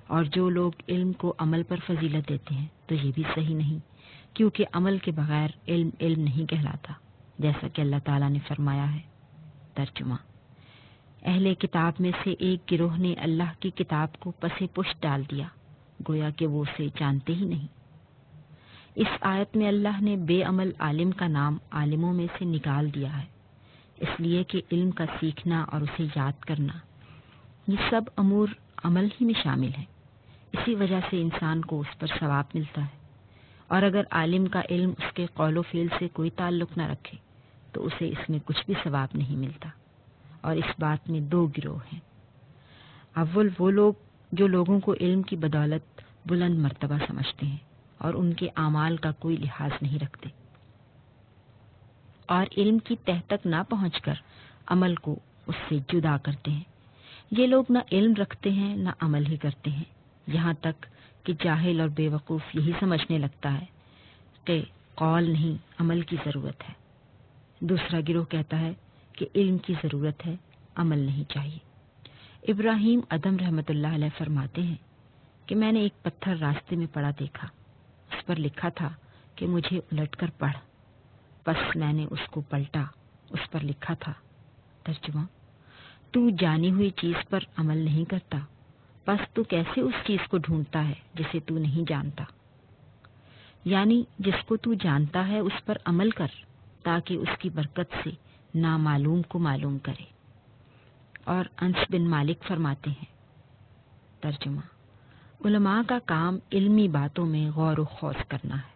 اور جو لوگ علم کو عمل پر فضیلت دیتے ہیں تو یہ بھی صحیح نہیں، کیونکہ عمل کے بغیر علم نہیں کہلاتا، جیسا کہ اللہ تعالیٰ نے فرمایا ہے، ترجمہ: اہل کتاب میں سے ایک گروہ نے اللہ کی کتاب کو پس پشت ڈال دیا، گویا کہ وہ اسے جانتے ہی نہیں۔ اس آیت میں اللہ نے بے عمل عالم کا نام عالموں میں سے نکال دیا ہے، اس لیے کہ علم کا سیکھنا اور اسے یاد کرنا یہ سب امور عمل ہی میں شامل ہیں، اسی وجہ سے انسان کو اس پر ثواب ملتا ہے، اور اگر عالم کا علم اس کے قول و فعل سے کوئی تعلق نہ رکھے تو اسے اس میں کچھ بھی ثواب نہیں ملتا۔ اور اس بات میں دو گروہ ہیں۔ اول وہ لوگ جو لوگوں کو علم کی بدولت بلند مرتبہ سمجھتے ہیں اور ان کے اعمال کا کوئی لحاظ نہیں رکھتے، اور علم کی تہ تک نہ پہنچ کر عمل کو اس سے جدا کرتے ہیں۔ یہ لوگ نہ علم رکھتے ہیں نہ عمل ہی کرتے ہیں، یہاں تک کہ جاہل اور بے وقوف یہی سمجھنے لگتا ہے کہ قول نہیں عمل کی ضرورت ہے۔ دوسرا گروہ کہتا ہے کہ علم کی ضرورت ہے، عمل نہیں چاہیے۔ ابراہیم ادم رحمۃ اللہ علیہ فرماتے ہیں کہ میں نے ایک پتھر راستے میں پڑا دیکھا، اس پر لکھا تھا کہ مجھے الٹ کر پڑھ، بس میں نے اس کو پلٹا، اس پر لکھا تھا۔ ترجمہ: تو جانی ہوئی چیز پر عمل نہیں کرتا، بس تو کیسے اس چیز کو ڈھونڈتا ہے جسے تو نہیں جانتا؟ یعنی جس کو تو جانتا ہے اس پر عمل کر تاکہ اس کی برکت سے نامعلوم کو معلوم کرے۔ اور انس بن مالک فرماتے ہیں، ترجمہ: علماء کا کام علمی باتوں میں غور و خوض کرنا ہے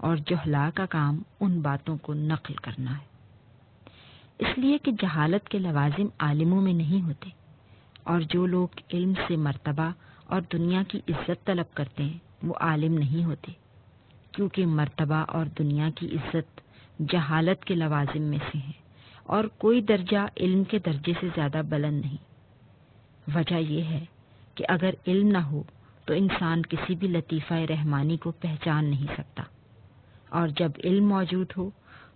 اور جہلاء کا کام ان باتوں کو نقل کرنا ہے، اس لیے کہ جہالت کے لوازم عالموں میں نہیں ہوتے، اور جو لوگ علم سے مرتبہ اور دنیا کی عزت طلب کرتے ہیں وہ عالم نہیں ہوتے، کیونکہ مرتبہ اور دنیا کی عزت جہالت کے لوازم میں سے ہیں، اور کوئی درجہ علم کے درجے سے زیادہ بلند نہیں۔ وجہ یہ ہے کہ اگر علم نہ ہو تو انسان کسی بھی لطیفہ رحمانی کو پہچان نہیں سکتا، اور جب علم موجود ہو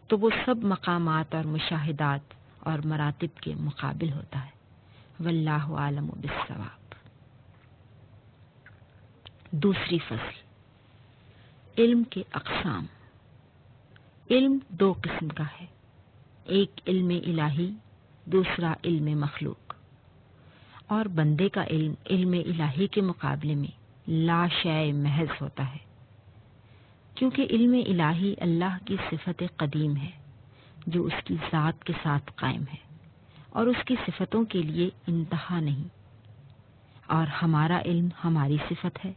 تو وہ سب مقامات اور مشاہدات اور مراتب کے مقابل ہوتا ہے۔ واللہ عالم بالصواب۔ دوسری فصل، علم کے اقسام۔ علم دو قسم کا ہے، ایک علم الہی، دوسرا علم مخلوق۔ اور بندے کا علم علم الہی کے مقابلے میں لا شیء محض ہوتا ہے، کیونکہ علم الہی اللہ کی صفت قدیم ہے جو اس کی ذات کے ساتھ قائم ہے، اور اس کی صفتوں کے لیے انتہا نہیں، اور ہمارا علم ہماری صفت ہے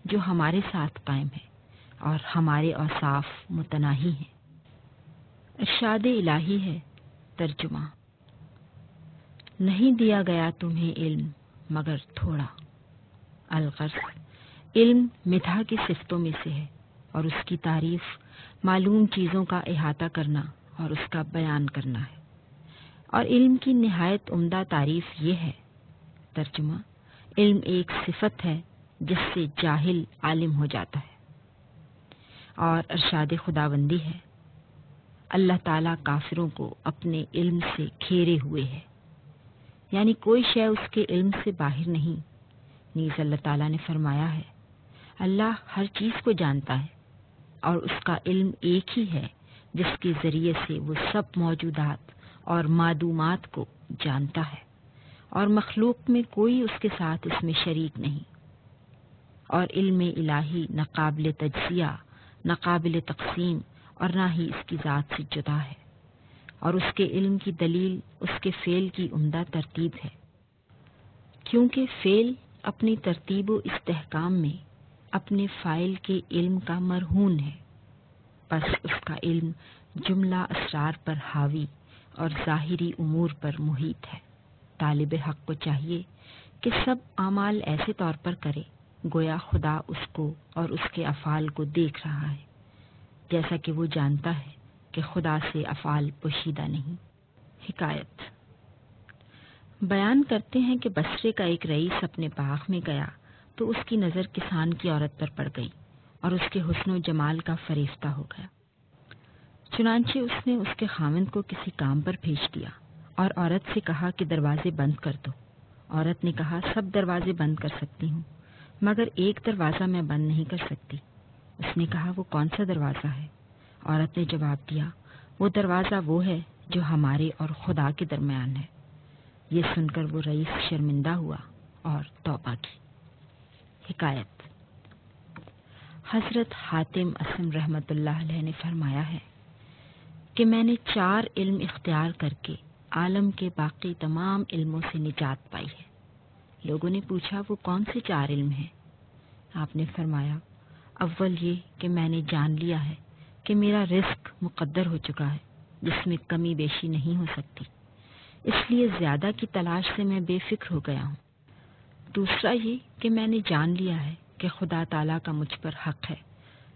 جو ہمارے ساتھ قائم ہے، اور ہمارے اوصاف متناہی ہیں۔ ارشاد الہی ہے، ترجمہ: نہیں دیا گیا تمہیں علم مگر تھوڑا۔ الغرض، علم مدح کی صفتوں میں سے ہے، اور اس کی تعریف معلوم چیزوں کا احاطہ کرنا اور اس کا بیان کرنا ہے، اور علم کی نہایت عمدہ تعریف یہ ہے، ترجمہ: علم ایک صفت ہے جس سے جاہل عالم ہو جاتا ہے۔ اور ارشاد خداوندی ہے، اللہ تعالیٰ کافروں کو اپنے علم سے گھیرے ہوئے ہے، یعنی کوئی شے اس کے علم سے باہر نہیں۔ نیز اللہ تعالیٰ نے فرمایا ہے، اللہ ہر چیز کو جانتا ہے، اور اس کا علم ایک ہی ہے جس کے ذریعے سے وہ سب موجودات اور معدومات کو جانتا ہے، اور مخلوق میں کوئی اس کے ساتھ اس میں شریک نہیں۔ اور علم الہی نہ قابل تجزیہ، نہ قابل تقسیم، اور نہ ہی اس کی ذات سے جدا ہے، اور اس کے علم کی دلیل اس کے فعل کی عمدہ ترتیب ہے، کیونکہ فعل اپنی ترتیب و استحکام میں اپنے فاعل کے علم کا مرہون ہے، بس اس کا علم جملہ اسرار پر حاوی اور ظاہری امور پر محیط ہے۔ طالب حق کو چاہیے کہ سب اعمال ایسے طور پر کرے گویا خدا اس کو اور اس کے افعال کو دیکھ رہا ہے، جیسا کہ وہ جانتا ہے کہ خدا سے افعال پوشیدہ نہیں۔ حکایت بیان کرتے ہیں کہ بصرے کا ایک رئیس اپنے باغ میں گیا تو اس کی نظر کسان کی عورت پر پڑ گئی اور اس کے حسن و جمال کا فریفتہ ہو گیا۔ چنانچہ اس نے اس کے خاوند کو کسی کام پر بھیج دیا اور عورت سے کہا کہ دروازے بند کر دو۔ عورت نے کہا، سب دروازے بند کر سکتی ہوں مگر ایک دروازہ میں بند نہیں کر سکتی۔ اس نے کہا، وہ کون سا دروازہ ہے؟ عورت نے جواب دیا، وہ دروازہ وہ ہے جو ہمارے اور خدا کے درمیان ہے۔ یہ سن کر وہ رئیس شرمندہ ہوا اور توبہ کی۔ حکایت حضرت حاتم اسم رحمۃ اللہ علیہ نے فرمایا ہے کہ میں نے 4 علم اختیار کر کے عالم کے باقی تمام علموں سے نجات پائی ہے۔ لوگوں نے پوچھا، وہ کون سے 4 علم ہیں؟ آپ نے فرمایا، اول یہ کہ میں نے جان لیا ہے کہ میرا رزق مقدر ہو چکا ہے جس میں کمی بیشی نہیں ہو سکتی، اس لیے زیادہ کی تلاش سے میں بے فکر ہو گیا ہوں۔ دوسرا یہ کہ میں نے جان لیا ہے کہ خدا تعالیٰ کا مجھ پر حق ہے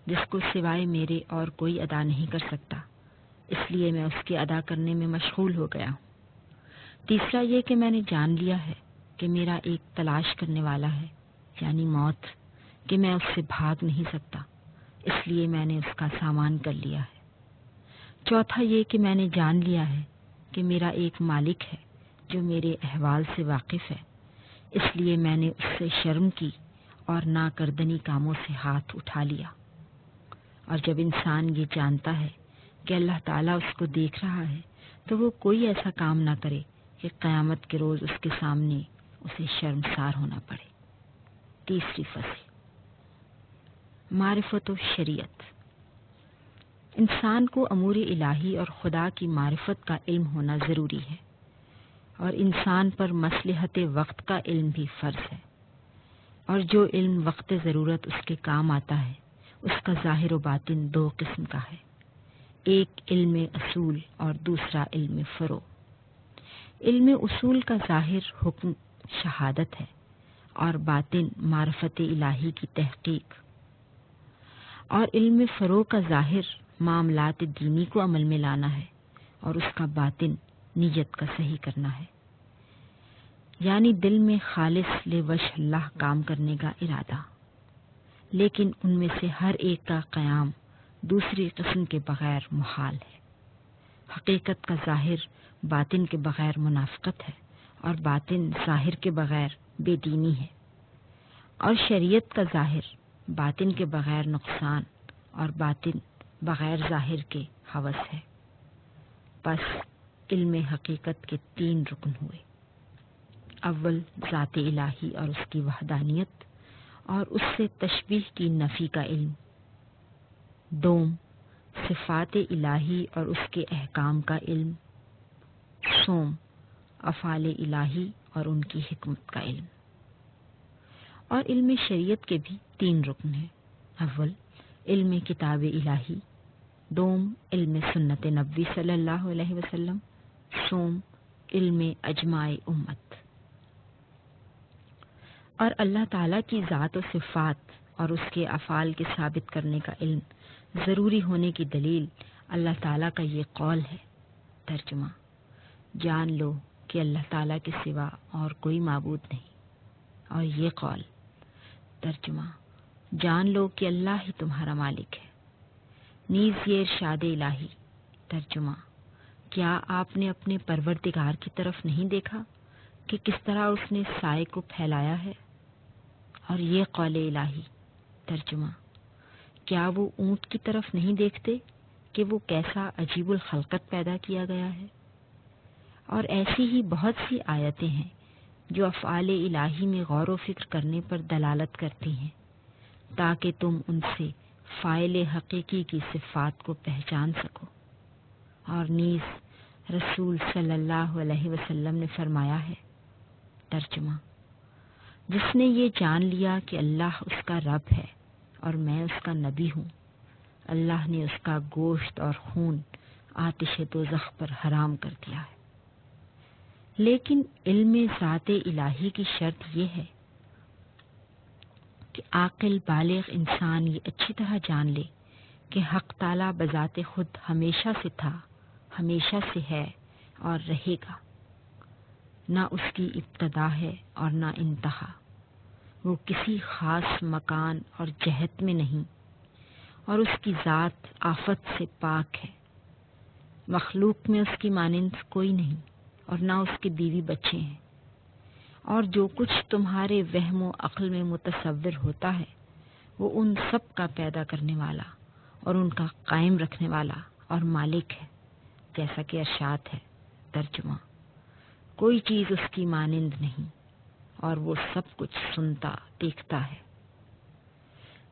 جس کو سوائے میرے اور کوئی ادا نہیں کر سکتا، اس لیے میں اس کے ادا کرنے میں مشغول ہو گیا ہوں۔ تیسرا یہ کہ میں نے جان لیا ہے کہ میرا ایک تلاش کرنے والا ہے یعنی موت، کہ میں اس سے بھاگ نہیں سکتا، اس لیے میں نے اس کا سامان کر لیا ہے۔ چوتھا یہ کہ میں نے جان لیا ہے کہ میرا ایک مالک ہے جو میرے احوال سے واقف ہے، اس لیے میں نے اس سے شرم کی اور ناکردنی کاموں سے ہاتھ اٹھا لیا۔ اور جب انسان یہ جانتا ہے کہ اللہ تعالیٰ اس کو دیکھ رہا ہے تو وہ کوئی ایسا کام نہ کرے کہ قیامت کے روز اس کے سامنے اسے شرمسار ہونا پڑے۔ تیسری فصل، معرفت و شریعت۔ انسان کو امور الہی اور خدا کی معرفت کا علم ہونا ضروری ہے، اور انسان پر مصلحت وقت کا علم بھی فرض ہے، اور جو علم وقت ضرورت اس کے کام آتا ہے اس کا ظاہر و باطن دو قسم کا ہے، ایک علم اصول اور دوسرا علم فروع۔ علم اصول کا ظاہر حکم شہادت ہے اور باطن معرفت الہی کی تحقیق، اور علم فروع کا ظاہر معاملات دینی کو عمل میں لانا ہے اور اس کا باطن نیت کا صحیح کرنا ہے، یعنی دل میں خالص لوجہ اللہ کام کرنے کا ارادہ۔ لیکن ان میں سے ہر ایک کا قیام دوسری قسم کے بغیر محال ہے۔ حقیقت کا ظاہر باطن کے بغیر منافقت ہے، اور باطن ظاہر کے بغیر بے دینی ہے، اور شریعت کا ظاہر باطن کے بغیر نقصان اور باطن بغیر ظاہر کے ہوس ہے۔ بس علم حقیقت کے تین رکن ہوئے، اول ذات الہی اور اس کی وحدانیت اور اس سے تشبیہ کی نفی کا علم، دوم صفات الہی اور اس کے احکام کا علم، سوم افعال الہی اور ان کی حکمت کا علم۔ اور علم شریعت کے بھی تین رکن ہیں، اول علم کتاب الہی، دوم علم سنت نبوی صلی اللہ علیہ وسلم، سوم علم اجماع امت۔ اور اللہ تعالیٰ کی ذات و صفات اور اس کے افعال کے ثابت کرنے کا علم ضروری ہونے کی دلیل اللہ تعالیٰ کا یہ قول ہے، ترجمہ جان لو کہ اللہ تعالیٰ کے سوا اور کوئی معبود نہیں، اور یہ قول، ترجمہ جان لو کہ اللہ ہی تمہارا مالک ہے، نیز یہ ارشاد الہی، ترجمہ کیا آپ نے اپنے پروردگار کی طرف نہیں دیکھا کہ کس طرح اس نے سائے کو پھیلایا ہے، اور یہ قول الہی، ترجمہ کیا وہ اونٹ کی طرف نہیں دیکھتے کہ وہ کیسا عجیب الخلقت پیدا کیا گیا ہے۔ اور ایسی ہی بہت سی آیتیں ہیں جو افعال الہی میں غور و فکر کرنے پر دلالت کرتی ہیں تاکہ تم ان سے فاعل حقیقی کی صفات کو پہچان سکو۔ اور نیز رسول صلی اللہ علیہ وسلم نے فرمایا ہے، ترجمہ جس نے یہ جان لیا کہ اللہ اس کا رب ہے اور میں اس کا نبی ہوں، اللہ نے اس کا گوشت اور خون آتش دوزخ پر حرام کر دیا ہے۔ لیکن علم ذات الہی کی شرط یہ ہے کہ عاقل بالغ انسان یہ اچھی طرح جان لے کہ حق تعالیٰ بذات خود ہمیشہ سے تھا، ہمیشہ سے ہے اور رہے گا، نہ اس کی ابتدا ہے اور نہ انتہا، وہ کسی خاص مکان اور جہت میں نہیں، اور اس کی ذات آفت سے پاک ہے، مخلوق میں اس کی مانند کوئی نہیں اور نہ اس کے بیوی بچے ہیں، اور جو کچھ تمہارے وہم و عقل میں متصور ہوتا ہے وہ ان سب کا پیدا کرنے والا اور ان کا قائم رکھنے والا اور مالک ہے، جیسا کہ ارشاد ہے، ترجمہ کوئی چیز اس کی مانند نہیں اور وہ سب کچھ سنتا دیکھتا ہے۔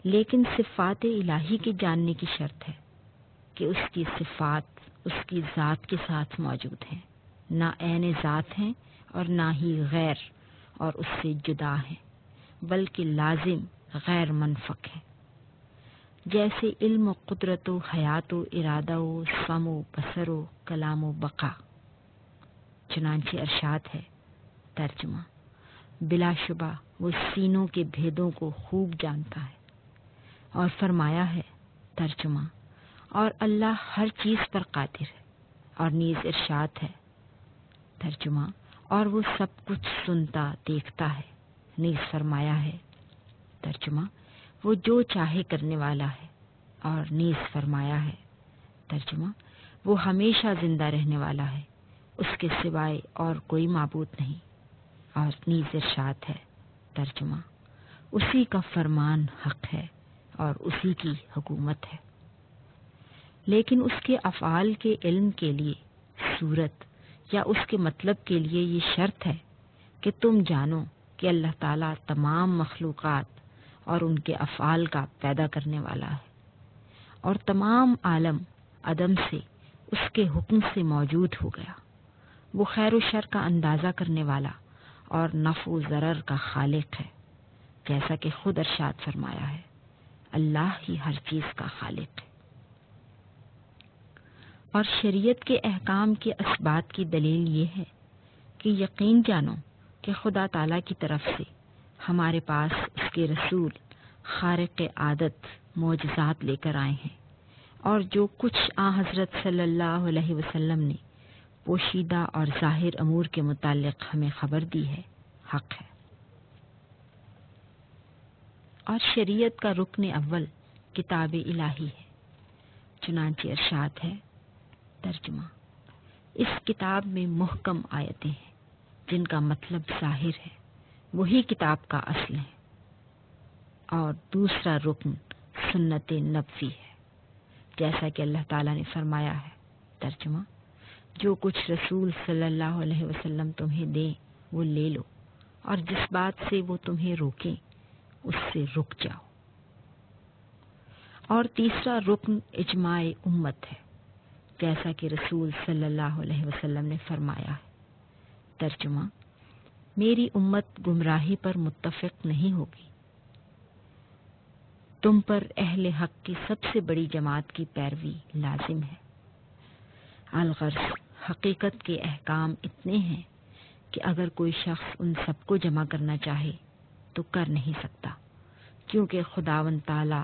لیکن صفات الہی کے جاننے کی شرط ہے کہ اس کی صفات اس کی ذات کے ساتھ موجود ہیں، نہ عین ذات ہیں اور نہ ہی غیر اور اس سے جدا ہیں، بلکہ لازم غیر منفک ہیں۔ جیسے علم و قدرت و حیات و ارادہ و سم و بصر و کلام و بقا۔ چنانچہ ارشاد ہے، ترجمہ: بلا شبہ وہ سینوں کے بھیدوں کو خوب جانتا ہے۔ اور فرمایا ہے، ترجمہ: اور اللہ ہر چیز پر قادر ہے۔ اور نیز ارشاد ہے، ترجمہ: اور وہ سب کچھ سنتا دیکھتا ہے۔ نیز فرمایا ہے، ترجمہ: وہ جو چاہے کرنے والا ہے۔ اور نیز فرمایا ہے، ترجمہ: وہ ہمیشہ زندہ رہنے والا ہے، اس کے سوائے اور کوئی معبود نہیں۔ اور نیز ارشاد ہے، ترجمہ: اسی کا فرمان حق ہے اور اسی کی حکومت ہے۔ لیکن اس کے افعال کے علم کے لیے صورت یا اس کے مطلب کے لیے یہ شرط ہے کہ تم جانو کہ اللہ تعالیٰ تمام مخلوقات اور ان کے افعال کا پیدا کرنے والا ہے، اور تمام عالم عدم سے اس کے حکم سے موجود ہو گیا۔ وہ خیر و شر کا اندازہ کرنے والا اور نفع و ضرر کا خالق ہے، جیسا کہ خود ارشاد فرمایا ہے، اللہ ہی ہر چیز کا خالق ہے۔ اور شریعت کے احکام کے اثبات کی دلیل یہ ہے کہ یقین جانو کہ خدا تعالیٰ کی طرف سے ہمارے پاس اس کے رسول خارق عادت معجزات لے کر آئے ہیں، اور جو کچھ حضرت صلی اللہ علیہ وسلم نے پوشیدہ اور ظاہر امور کے متعلق ہمیں خبر دی ہے، حق ہے۔ اور شریعت کا رکن اول کتاب الہی ہے، چنانچہ ارشاد ہے، ترجمہ: اس کتاب میں محکم آیتیں ہیں جن کا مطلب ظاہر ہے، وہی کتاب کا اصل ہے۔ اور دوسرا رکن سنت نبوی ہے، جیسا کہ اللہ تعالیٰ نے فرمایا ہے، ترجمہ: جو کچھ رسول صلی اللہ علیہ وسلم تمہیں دیں وہ لے لو، اور جس بات سے وہ تمہیں روکیں اس سے رک جاؤ۔ اور تیسرا رکن اجماع امت ہے، جیسا کہ رسول صلی اللہ علیہ وسلم نے فرمایا ہے، ترجمہ: میری امت گمراہی پر متفق نہیں ہوگی، تم پر اہل حق کی سب سے بڑی جماعت کی پیروی لازم ہے۔ الغرض حقیقت کے احکام اتنے ہیں کہ اگر کوئی شخص ان سب کو جمع کرنا چاہے تو کر نہیں سکتا، کیونکہ خداوند تعالیٰ